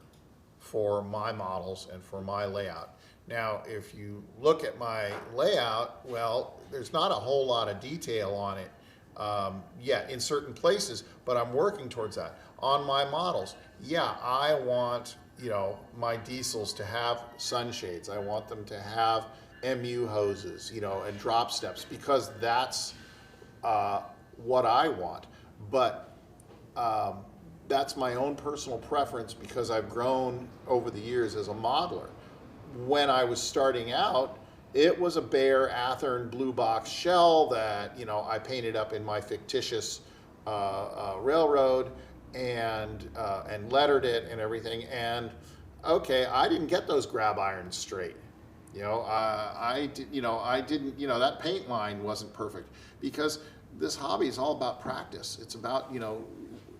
for my models and for my layout. Now, if you look at my layout, well, there's not a whole lot of detail on it in certain places, but I'm working towards that. On my models, I want, my diesels to have sunshades. I want them to have MU hoses, and drop steps, because that's what I want. But that's my own personal preference because I've grown over the years as a modeler. When I was starting out, it was a bare Athearn blue box shell that, you know, I painted up in my fictitious railroad and lettered it and everything. And okay, I didn't get those grab irons straight. You know, I didn't, you know, that paint line wasn't perfect because this hobby is all about practice. It's about, you know,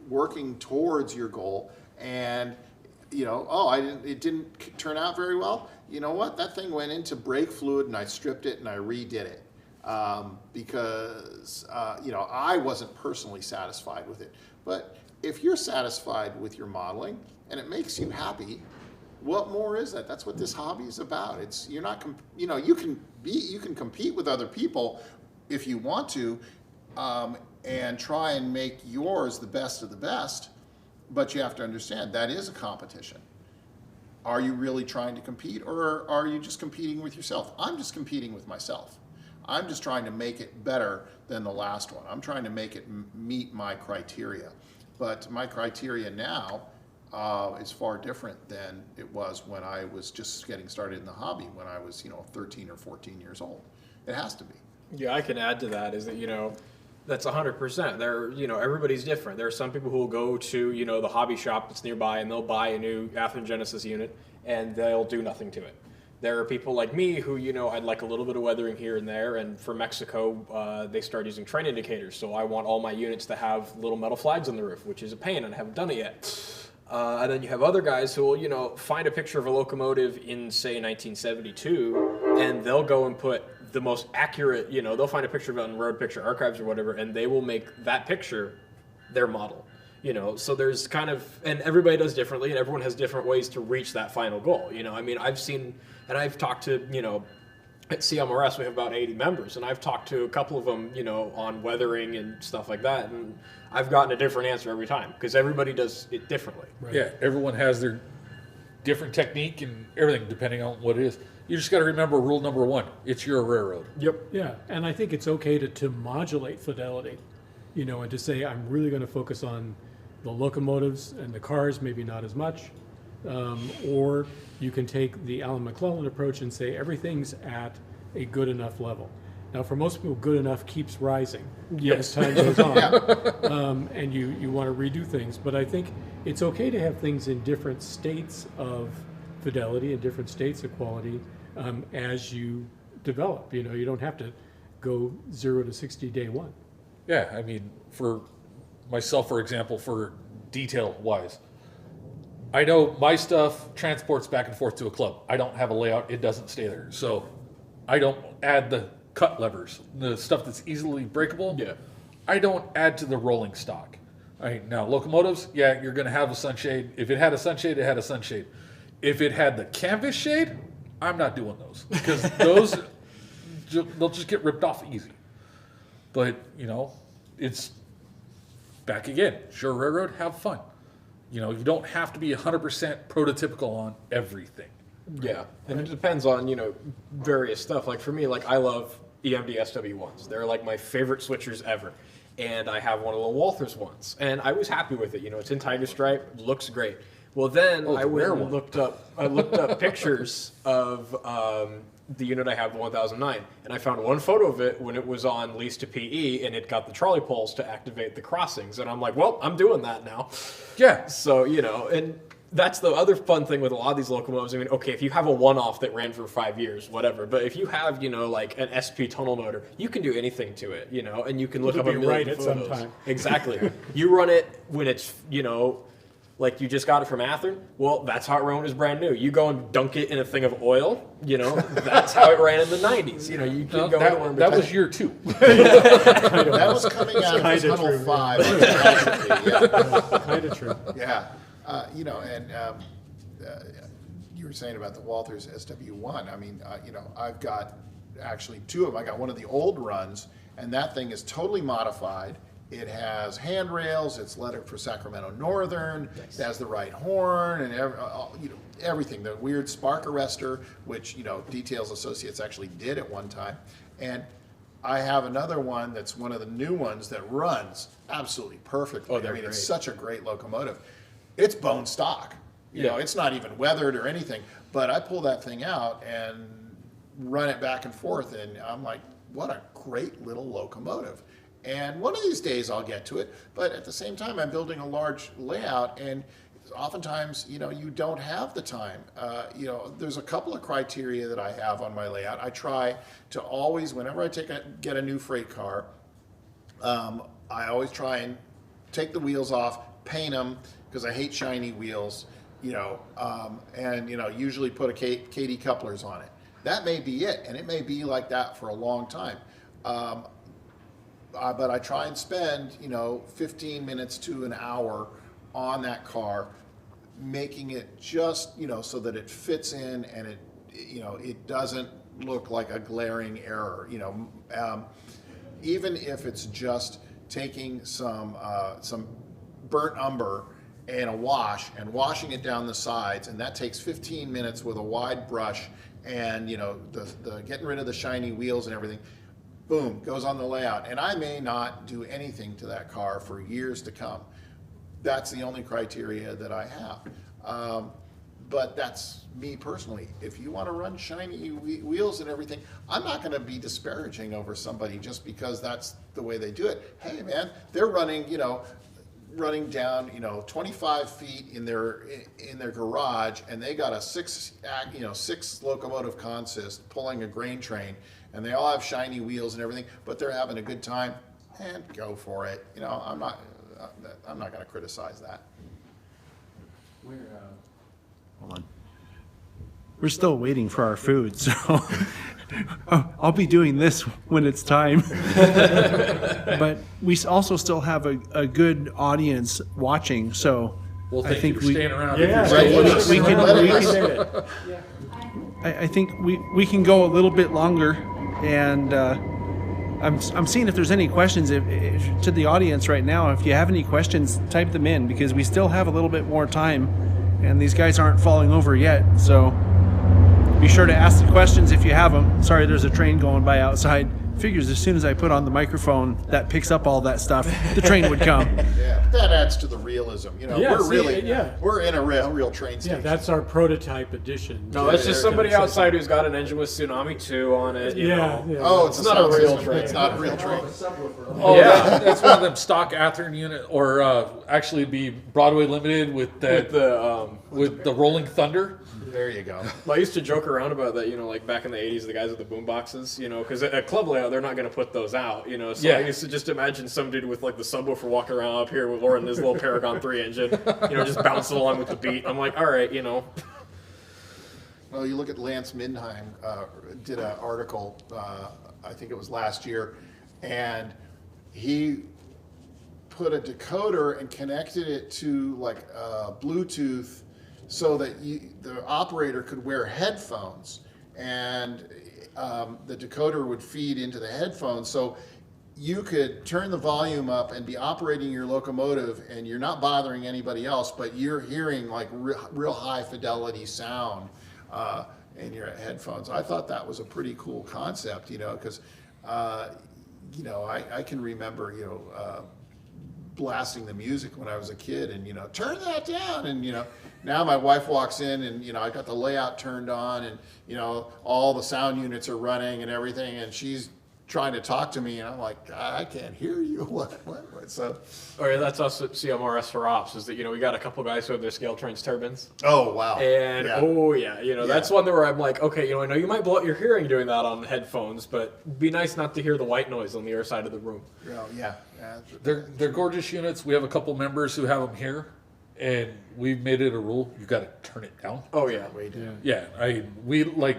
working towards your goal. And, you know, it didn't turn out very well. You know what? That thing went into brake fluid and I stripped it and I redid it because, you know, I wasn't personally satisfied with it. But if you're satisfied with your modeling and it makes you happy, what more is that? That's what this hobby is about. It's, you're not, you know, you can compete with other people if you want to, and try and make yours the best of the best, but you have to understand that is a competition. Are you really trying to compete, or are you just competing with yourself? I'm just competing with myself. I'm just trying to make it better than the last one. I'm trying to make it meet my criteria. But my criteria now is far different than it was when I was just getting started in the hobby, when I was, you know, 13 or 14 years old. It has to be. Yeah, I can add to that is that, you know, that's 100%. There, you know, everybody's different. There are some people who will go to, you know, the hobby shop that's nearby and they'll buy a new Athearn Genesis unit and they'll do nothing to it. There are people like me who, you know, I'd like a little bit of weathering here and there, and for Mexico, they start using train indicators, so I want all my units to have little metal flags on the roof, which is a pain, and I haven't done it yet. And then you have other guys who will, you know, find a picture of a locomotive in, say, 1972, and they'll go and put the most accurate, you know, they'll find a picture of it on Road Picture Archives or whatever, and they will make that picture their model. You know, so there's kind of, and everybody does differently, and everyone has different ways to reach that final goal. You know, I mean, I've seen, and I've talked to, you know, at CMRS we have about 80 members, and I've talked to a couple of them, you know, on weathering and stuff like that, and I've gotten a different answer every time, because everybody does it differently. Right. Yeah, everyone has their different technique and everything, depending on what it is. You just got to remember rule number one, it's your railroad. Yep. Yeah, and I think it's okay to modulate fidelity, you know, and to say, I'm really going to focus on the locomotives and the cars, maybe not as much. Or you can take the Alan McClellan approach and say everything's at a good enough level. Now, for most people, good enough keeps rising as time goes on, and you want to redo things. But I think it's okay to have things in different states of fidelity and different states of quality as you develop. You know, you don't have to go 0 to 60 day one. Yeah, I mean, for myself, for example, for detail-wise, I know my stuff transports back and forth to a club. I don't have a layout. It doesn't stay there. So I don't add the cut levers, the stuff that's easily breakable. Yeah. I don't add to the rolling stock. All right, now, locomotives, yeah, you're going to have a sunshade. If it had a sunshade, it had a sunshade. If it had the canvas shade, I'm not doing those. Because those, they'll just get ripped off easy. But, you know, it's back again. Sure, railroad, have fun. You know, you don't have to be 100% prototypical on everything. Yeah, and it depends on, you know, various stuff. Like for me, like I love EMD SW1s. They're like my favorite switchers ever. And I have one of the Walthers ones. And I was happy with it. You know, it's in Tiger Stripe, looks great. Well, then I went and looked up pictures of the unit I have, the 1009, and I found one photo of it when it was on lease to PE, and it got the trolley poles to activate the crossings. And I'm like, well, I'm doing that now. Yeah. So, you know, and that's the other fun thing with a lot of these locomotives. I mean, okay, if you have a one-off that ran for 5 years, whatever, but if you have, you know, like an SP tunnel motor, you can do anything to it, you know, and you can look up a million photos. Right at some time. Exactly. You run it when it's, you know, like you just got it from Athearn, well, that's how it ran when it was brand new. You go and dunk it in a thing of oil, you know, that's how it ran in the 90s. You know, you can go anywhere. That was year 2. That was coming out of Tunnel 5. Kind of true. Yeah. You know, and you were saying about the Walthers SW1. I mean, you know, I've got actually 2 of them. I got one of the old runs, and that thing is totally modified. It has handrails. It's lettered for Sacramento Northern. Nice. It has the right horn and you know, everything. The weird spark arrestor, which, you know, Details Associates actually did at one time. And I have another one that's one of the new ones that runs absolutely perfectly. Oh, they're It's great. such a great locomotive. It's bone stock. You know, it's not even weathered or anything. But I pull that thing out and run it back and forth, and I'm like, what a great little locomotive. And one of these days I'll get to it, but at the same time I'm building a large layout, and oftentimes, you know, you don't have the time. You know, there's a couple of criteria that I have on my layout. I try to always, whenever I get a new freight car, I always try and take the wheels off, paint them, because I hate shiny wheels, you know, and, you know, usually put a KD couplers on it. That may be it, and it may be like that for a long time. But I try and spend, you know, 15 minutes to an hour on that car, making it just, you know, so that it fits in and it, you know, it doesn't look like a glaring error. You know, even if it's just taking some burnt umber and a wash and washing it down the sides, and that takes 15 minutes with a wide brush, and, you know, the getting rid of the shiny wheels and everything. Boom, goes on the layout. And I may not do anything to that car for years to come. That's the only criteria that I have. But that's me personally. If you want to run shiny wheels and everything, I'm not going to be disparaging over somebody just because that's the way they do it. Hey man, they're running, you know, running down, you know, 25 feet in their garage, and they got a six locomotive consist pulling a grain train, and they all have shiny wheels and everything, but they're having a good time, and go for it. You know, I'm not going to criticize that. Hold on. We're still waiting for our food, so I'll be doing this when it's time. But we also still have a good audience watching, so Well, thank I think you for staying around. Yeah. I think we can go a little bit longer, and I'm seeing if there's any questions if to the audience right now. If you have any questions, type them in, because we still have a little bit more time, and these guys aren't falling over yet. So be sure to ask the questions if you have them. Sorry, there's a train going by outside. Figures as soon as I put on the microphone that picks up all that stuff, the train would come. Yeah, but that adds to the realism. You know, we're in a real train station. Yeah, that's our prototype edition. No, that's just somebody outside who's got an engine with Tsunami 2 on it. You know. Yeah. Oh, it's not a real train. It's not a real train. Oh, Yeah. that's one of them stock Athearn unit, or actually be Broadway Limited with that with the Rolling Thunder. There you go. Well, I used to joke around about that, you know, like back in the 80s, the guys with the boom boxes, you know, because at club layout, they're not going to put those out, you know. So Yeah. I used to just imagine some dude with like the subwoofer walking around up here with Lauren, this little Paragon 3 engine, you know, just bouncing along with the beat. I'm like, all right, you know. Well, you look at Lance Mindheim, did an article, I think it was last year, and he put a decoder and connected it to like Bluetooth, so that the operator could wear headphones, and the decoder would feed into the headphones, so you could turn the volume up and be operating your locomotive, and you're not bothering anybody else, but you're hearing like real high fidelity sound in your headphones. I thought that was a pretty cool concept, you know, because you know, I can remember, you know, blasting the music when I was a kid, and, you know, turn that down, and, you know, now my wife walks in, and, you know, I got the layout turned on, and, you know, all the sound units are running and everything, and she's trying to talk to me, and I'm like, I can't hear you. What? So. Oh yeah, that's us at CMRS for Ops, is that, you know, we got a couple guys who have their scale trains turbines. Oh wow. And you know, that's one where I'm like, okay, you know, I know you might blow out your hearing doing that on headphones, but it'd be nice not to hear the white noise on the other side of the room. Well, yeah. They're gorgeous units. We have a couple members who have them here, and we've made it a rule: you got to turn it down. Oh yeah. Yeah, we like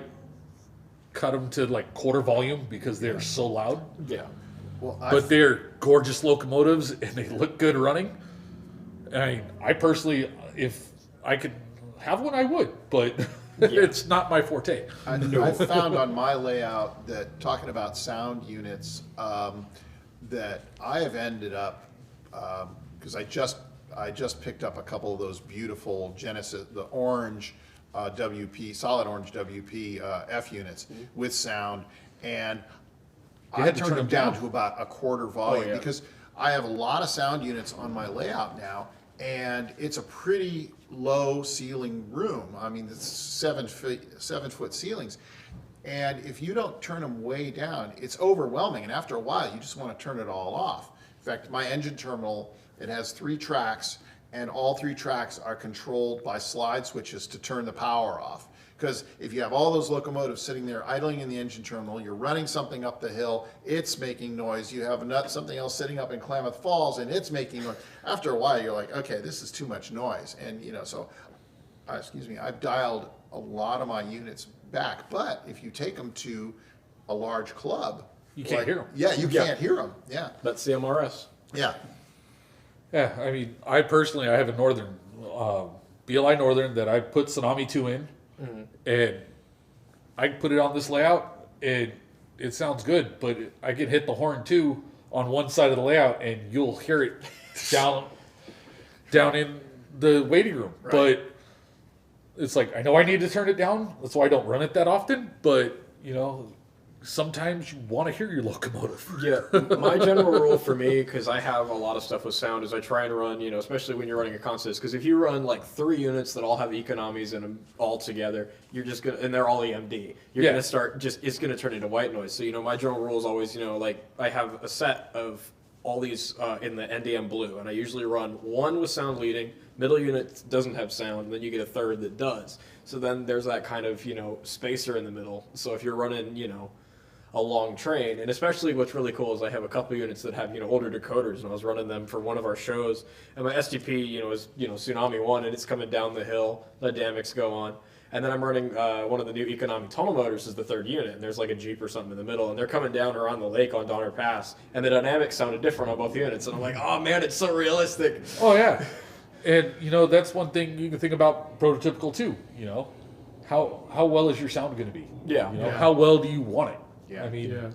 cut them to like quarter volume because they're so loud. Yeah. Well, But they're gorgeous locomotives, and they look good running. I personally, if I could have one, I would, but it's not my forte. I found on my layout that, talking about sound units, that I have ended up, because I just picked up a couple of those beautiful Genesis, the orange WP, solid orange WP F units with sound, and I had to turned turn them them down down. to about a quarter volume yeah. because I have a lot of sound units on my layout now, and it's a pretty low ceiling room. I mean, it's 7-foot ceilings. And if you don't turn them way down, it's overwhelming. And after a while, you just want to turn it all off. In fact, my engine terminal, it has 3 tracks, and all 3 tracks are controlled by slide switches to turn the power off. Because if you have all those locomotives sitting there idling in the engine terminal, you're running something up the hill, it's making noise. You have something else sitting up in Klamath Falls, and it's making noise. After a while, you're like, okay, this is too much noise. And, so, I've dialed a lot of my units back. But if you take them to a large club, You can't hear them. Yeah, you can't hear them. Yeah. That's the MRS. Yeah. Yeah, I mean, I have a Northern, BLI Northern that I put Tsunami 2 in, and I put it on this layout, and it sounds good, but I can hit the horn too on one side of the layout, and you'll hear it down in the waiting room. Right. But it's like, I know I need to turn it down, that's why I don't run it that often, but, sometimes you want to hear your locomotive. Yeah, my general rule for me, because I have a lot of stuff with sound, is I try and run, especially when you're running a consist, because if you run like 3 units that all have economies in them all together, you're just gonna, and they're all EMD, you're gonna start it's gonna turn into white noise. So my general rule is always, like I have a set of all these in the NDM blue, and I usually run 1 with sound leading, middle unit doesn't have sound, and then you get a 3rd that does. So then there's that kind of spacer in the middle. So if you're running a long train, and especially what's really cool is I have a couple units that have older decoders, and I was running them for one of our shows, and my STP is Tsunami 1, and it's coming down the hill, the dynamics go on, and then I'm running one of the new economic tunnel motors is the 3rd unit, and there's like a Jeep or something in the middle, and they're coming down around the lake on Donner Pass, and the dynamics sounded different on both units, and I'm like, oh man, it's so realistic. Oh yeah, and that's one thing you can think about prototypical too. How well is your sound going to be? Yeah. How well do you want it? Yeah. I mean, You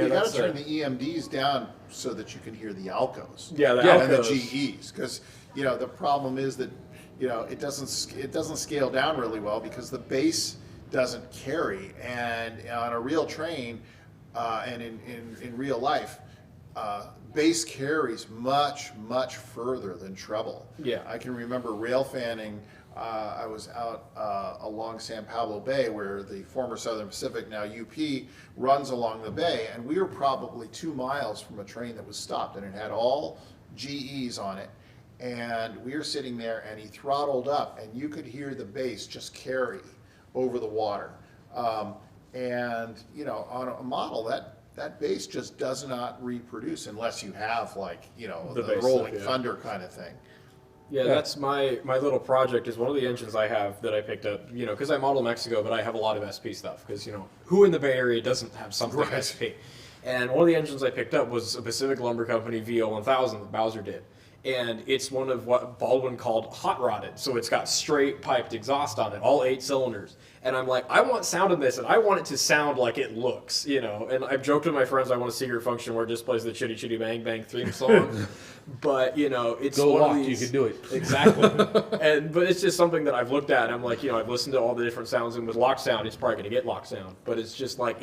got that's to turn the EMDs down so that you can hear the Alcos. Yeah, the And the Alcos. GEs, because the problem is that it doesn't scale down really well because the bass doesn't carry, and on a real train and in real life, bass carries much further than treble. Yeah. I can remember rail fanning. I was out along San Pablo Bay, where the former Southern Pacific, now UP, runs along the bay, and we were probably 2 miles from a train that was stopped, and it had all GEs on it, and we were sitting there, and he throttled up, and you could hear the bass just carry over the water, and on a model that bass just does not reproduce unless you have the bass rolling stuff, yeah. thunder kind of thing. Yeah, that's my little project is one of the engines I have that I picked up, because I model Mexico, but I have a lot of SP stuff, because, who in the Bay Area doesn't have something Right. SP? And one of the engines I picked up was a Pacific Lumber Company VO1000 that Bowser did. And it's one of what Baldwin called hot rodded. So it's got straight piped exhaust on it, all 8 cylinders. And I'm like, I want sound in this, and I want it to sound like it looks, And I've joked with my friends, I want a secret function where it just plays the Chitty Chitty Bang Bang theme song. But, it's Go one lock, of these... you can do it. Exactly. But it's just something that I've looked at. I'm like, I've listened to all the different sounds, and with lock sound, it's probably going to get lock sound. But it's just like,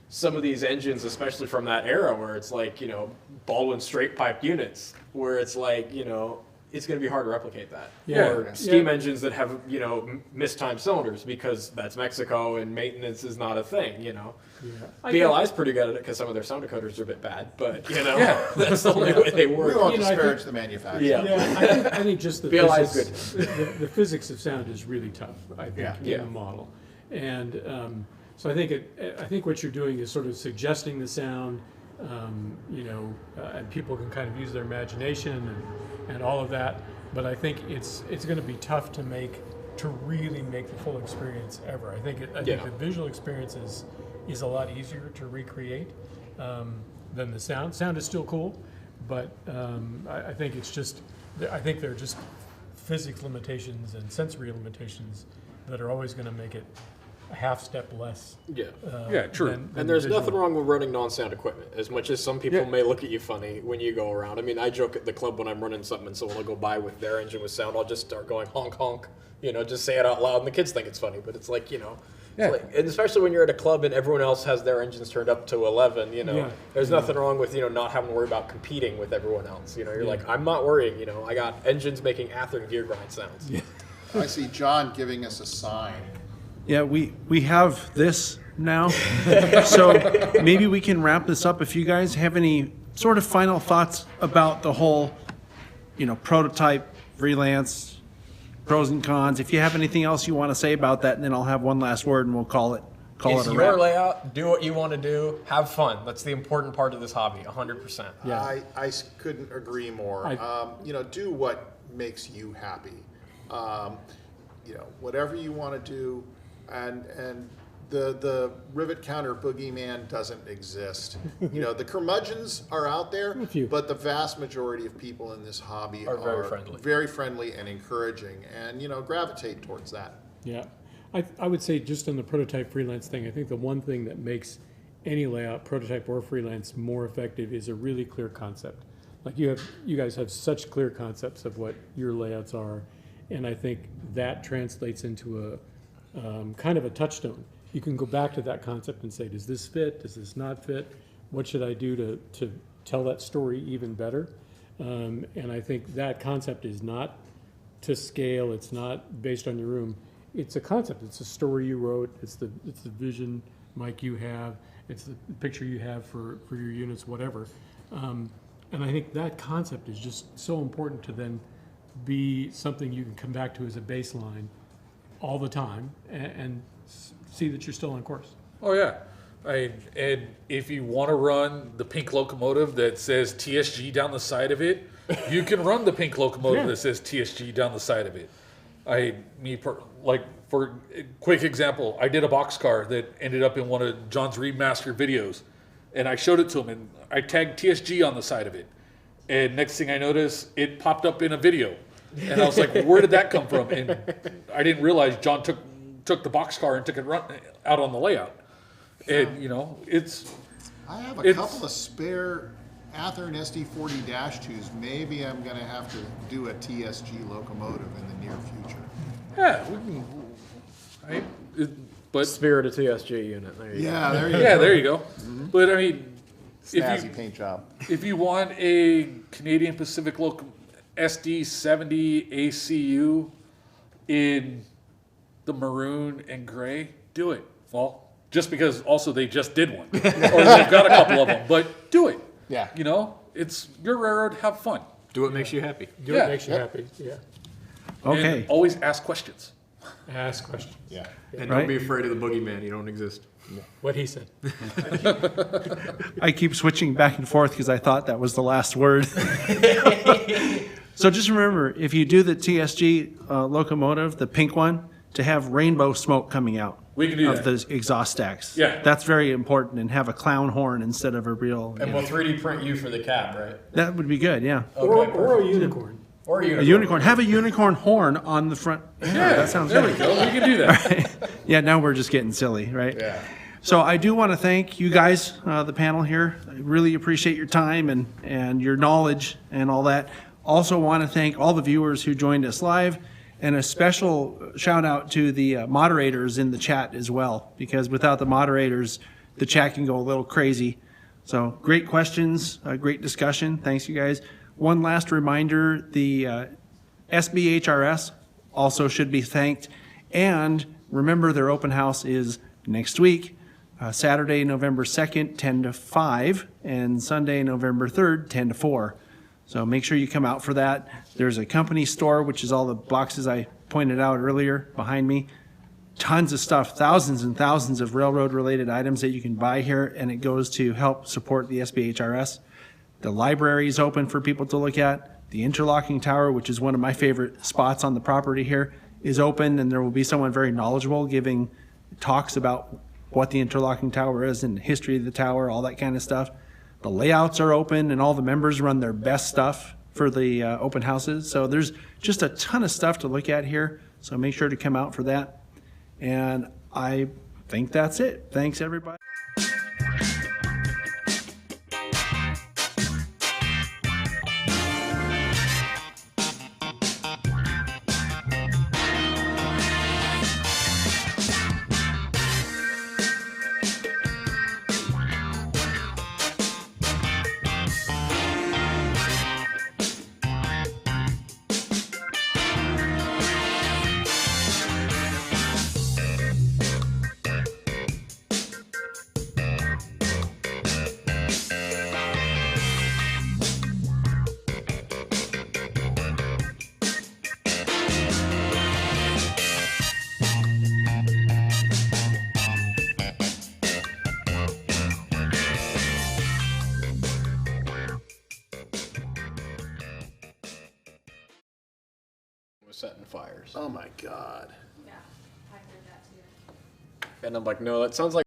some of these engines, especially from that era, where it's like, Baldwin straight piped units, where it's like, it's going to be hard to replicate that. Yeah. Or steam engines that have, mistimed cylinders, because that's Mexico and maintenance is not a thing, BLI's pretty good at it because some of their sound decoders are a bit bad, but, that's the only way they We work. won't I disparage think- the manufacturer. Yeah. I think just the BLI is physics, the physics of sound is really tough, I think, in Yeah. the model. And so I think what you're doing is sort of suggesting the sound, and people can kind of use their imagination and all of that. But I think it's going to be tough to really make the full experience ever. I think the visual experience is a lot easier to recreate than the sound. Sound is still cool, but I think there are just physics limitations and sensory limitations that are always going to make it a half step less. Yeah. Yeah, true. And there's visual. nothing wrong with running non-sound equipment, as much as some people may look at you funny when you go around. I mean, I joke at the club when I'm running something, and someone will go by with their engine with sound, I'll just start going honk honk, just say it out loud, and the kids think it's funny, but it's like, Yeah. And especially when you're at a club and everyone else has their engines turned up to 11, there's nothing wrong with, not having to worry about competing with everyone else. You're like, I'm not worrying, I got engines making Athearn gear grind sounds. Yeah. I see John giving us a sign. Yeah, we have this now. So maybe we can wrap this up. If you guys have any sort of final thoughts about the whole, prototype, freelance, pros and cons. If you have anything else you want to say about that, and then I'll have one last word and we'll call it It's a your wrap. layout. Do what you want to do. Have fun. That's the important part of this hobby, 100%. Yeah. I couldn't agree more. Do what makes you happy. Whatever you want to do, and the Rivet Counter boogeyman doesn't exist. The curmudgeons are out there, but the vast majority of people in this hobby are very friendly and encouraging, and gravitate towards that. Yeah, I would say just on the prototype freelance thing, I think the one thing that makes any layout, prototype or freelance, more effective is a really clear concept. Like you guys have such clear concepts of what your layouts are, and I think that translates into a kind of a touchstone. You can go back to that concept and say, does this fit? Does this not fit? What should I do to tell that story even better? And I think that concept is not to scale. It's not based on your room. It's a concept. It's a story you wrote. It's the vision, Mike, you have. It's the picture you have for your units, whatever. And I think that concept is just so important to then be something you can come back to as a baseline all the time and see that you're still on course. Oh yeah, and if you want to run the pink locomotive that says TSG down the side of it, you can run the pink locomotive that says TSG down the side of it. For a quick example, I did a boxcar that ended up in one of John's remaster videos, and I showed it to him, and I tagged TSG on the side of it. And next thing I noticed, it popped up in a video, and I was like, "Where did that come from?" And I didn't realize John took the boxcar and took it out on the layout. And, I have a couple of spare Athearn SD40-2s. Maybe I'm going to have to do a TSG locomotive in the near future. Yeah, but Spirit of TSG unit. There you go. There you go. Yeah, there you go. Mm-hmm. But I mean, Snazzy paint job. If you want a Canadian Pacific SD70 ACU in the maroon and gray, do it. Well, just because also they just did one, or they've got a couple of them, but do it. Yeah. It's your railroad. Have fun. Do what makes you happy. Do what makes you happy. Yeah. Okay. And always ask questions. Ask questions. Yeah. And Right. don't be afraid of the boogeyman. You don't exist. What he said. I keep switching back and forth because I thought that was the last word. So just remember, if you do the TSG locomotive, the pink one, to have rainbow smoke coming out We can do of that. the exhaust stacks. Yeah. That's very important, and have a clown horn instead of a real. And we'll 3D print you for the cab, right? That would be good, yeah. Or a unicorn. Or a A unicorn. Have a unicorn horn on the front. Yeah, that sounds There good. we go. We can do that. Yeah, now we're just getting silly, right? Yeah. So I do want to thank you guys, the panel here. I really appreciate your time and your knowledge and all that. Also want to thank all the viewers who joined us live, and a special shout out to the moderators in the chat as well, because without the moderators, the chat can go a little crazy. So great questions, great discussion. Thanks, you guys. One last reminder, the SB HRS also should be thanked. And remember, their open house is next week, Saturday, November 2nd, 10 to 5, and Sunday, November 3rd, 10 to 4. So make sure you come out for that. There's a company store, which is all the boxes I pointed out earlier behind me. Tons of stuff, thousands and thousands of railroad-related items that you can buy here, and it goes to help support the SB HRS. The library is open for people to look at. The interlocking tower, which is one of my favorite spots on the property here, is open, and there will be someone very knowledgeable giving talks about what the interlocking tower is and the history of the tower, all that kind of stuff. The layouts are open, and all the members run their best stuff for the open houses. So there's just a ton of stuff to look at here, so make sure to come out for that. And I think that's it. Thanks, everybody. Oh my God. Yeah, I heard that too. And I'm like, no, that sounds like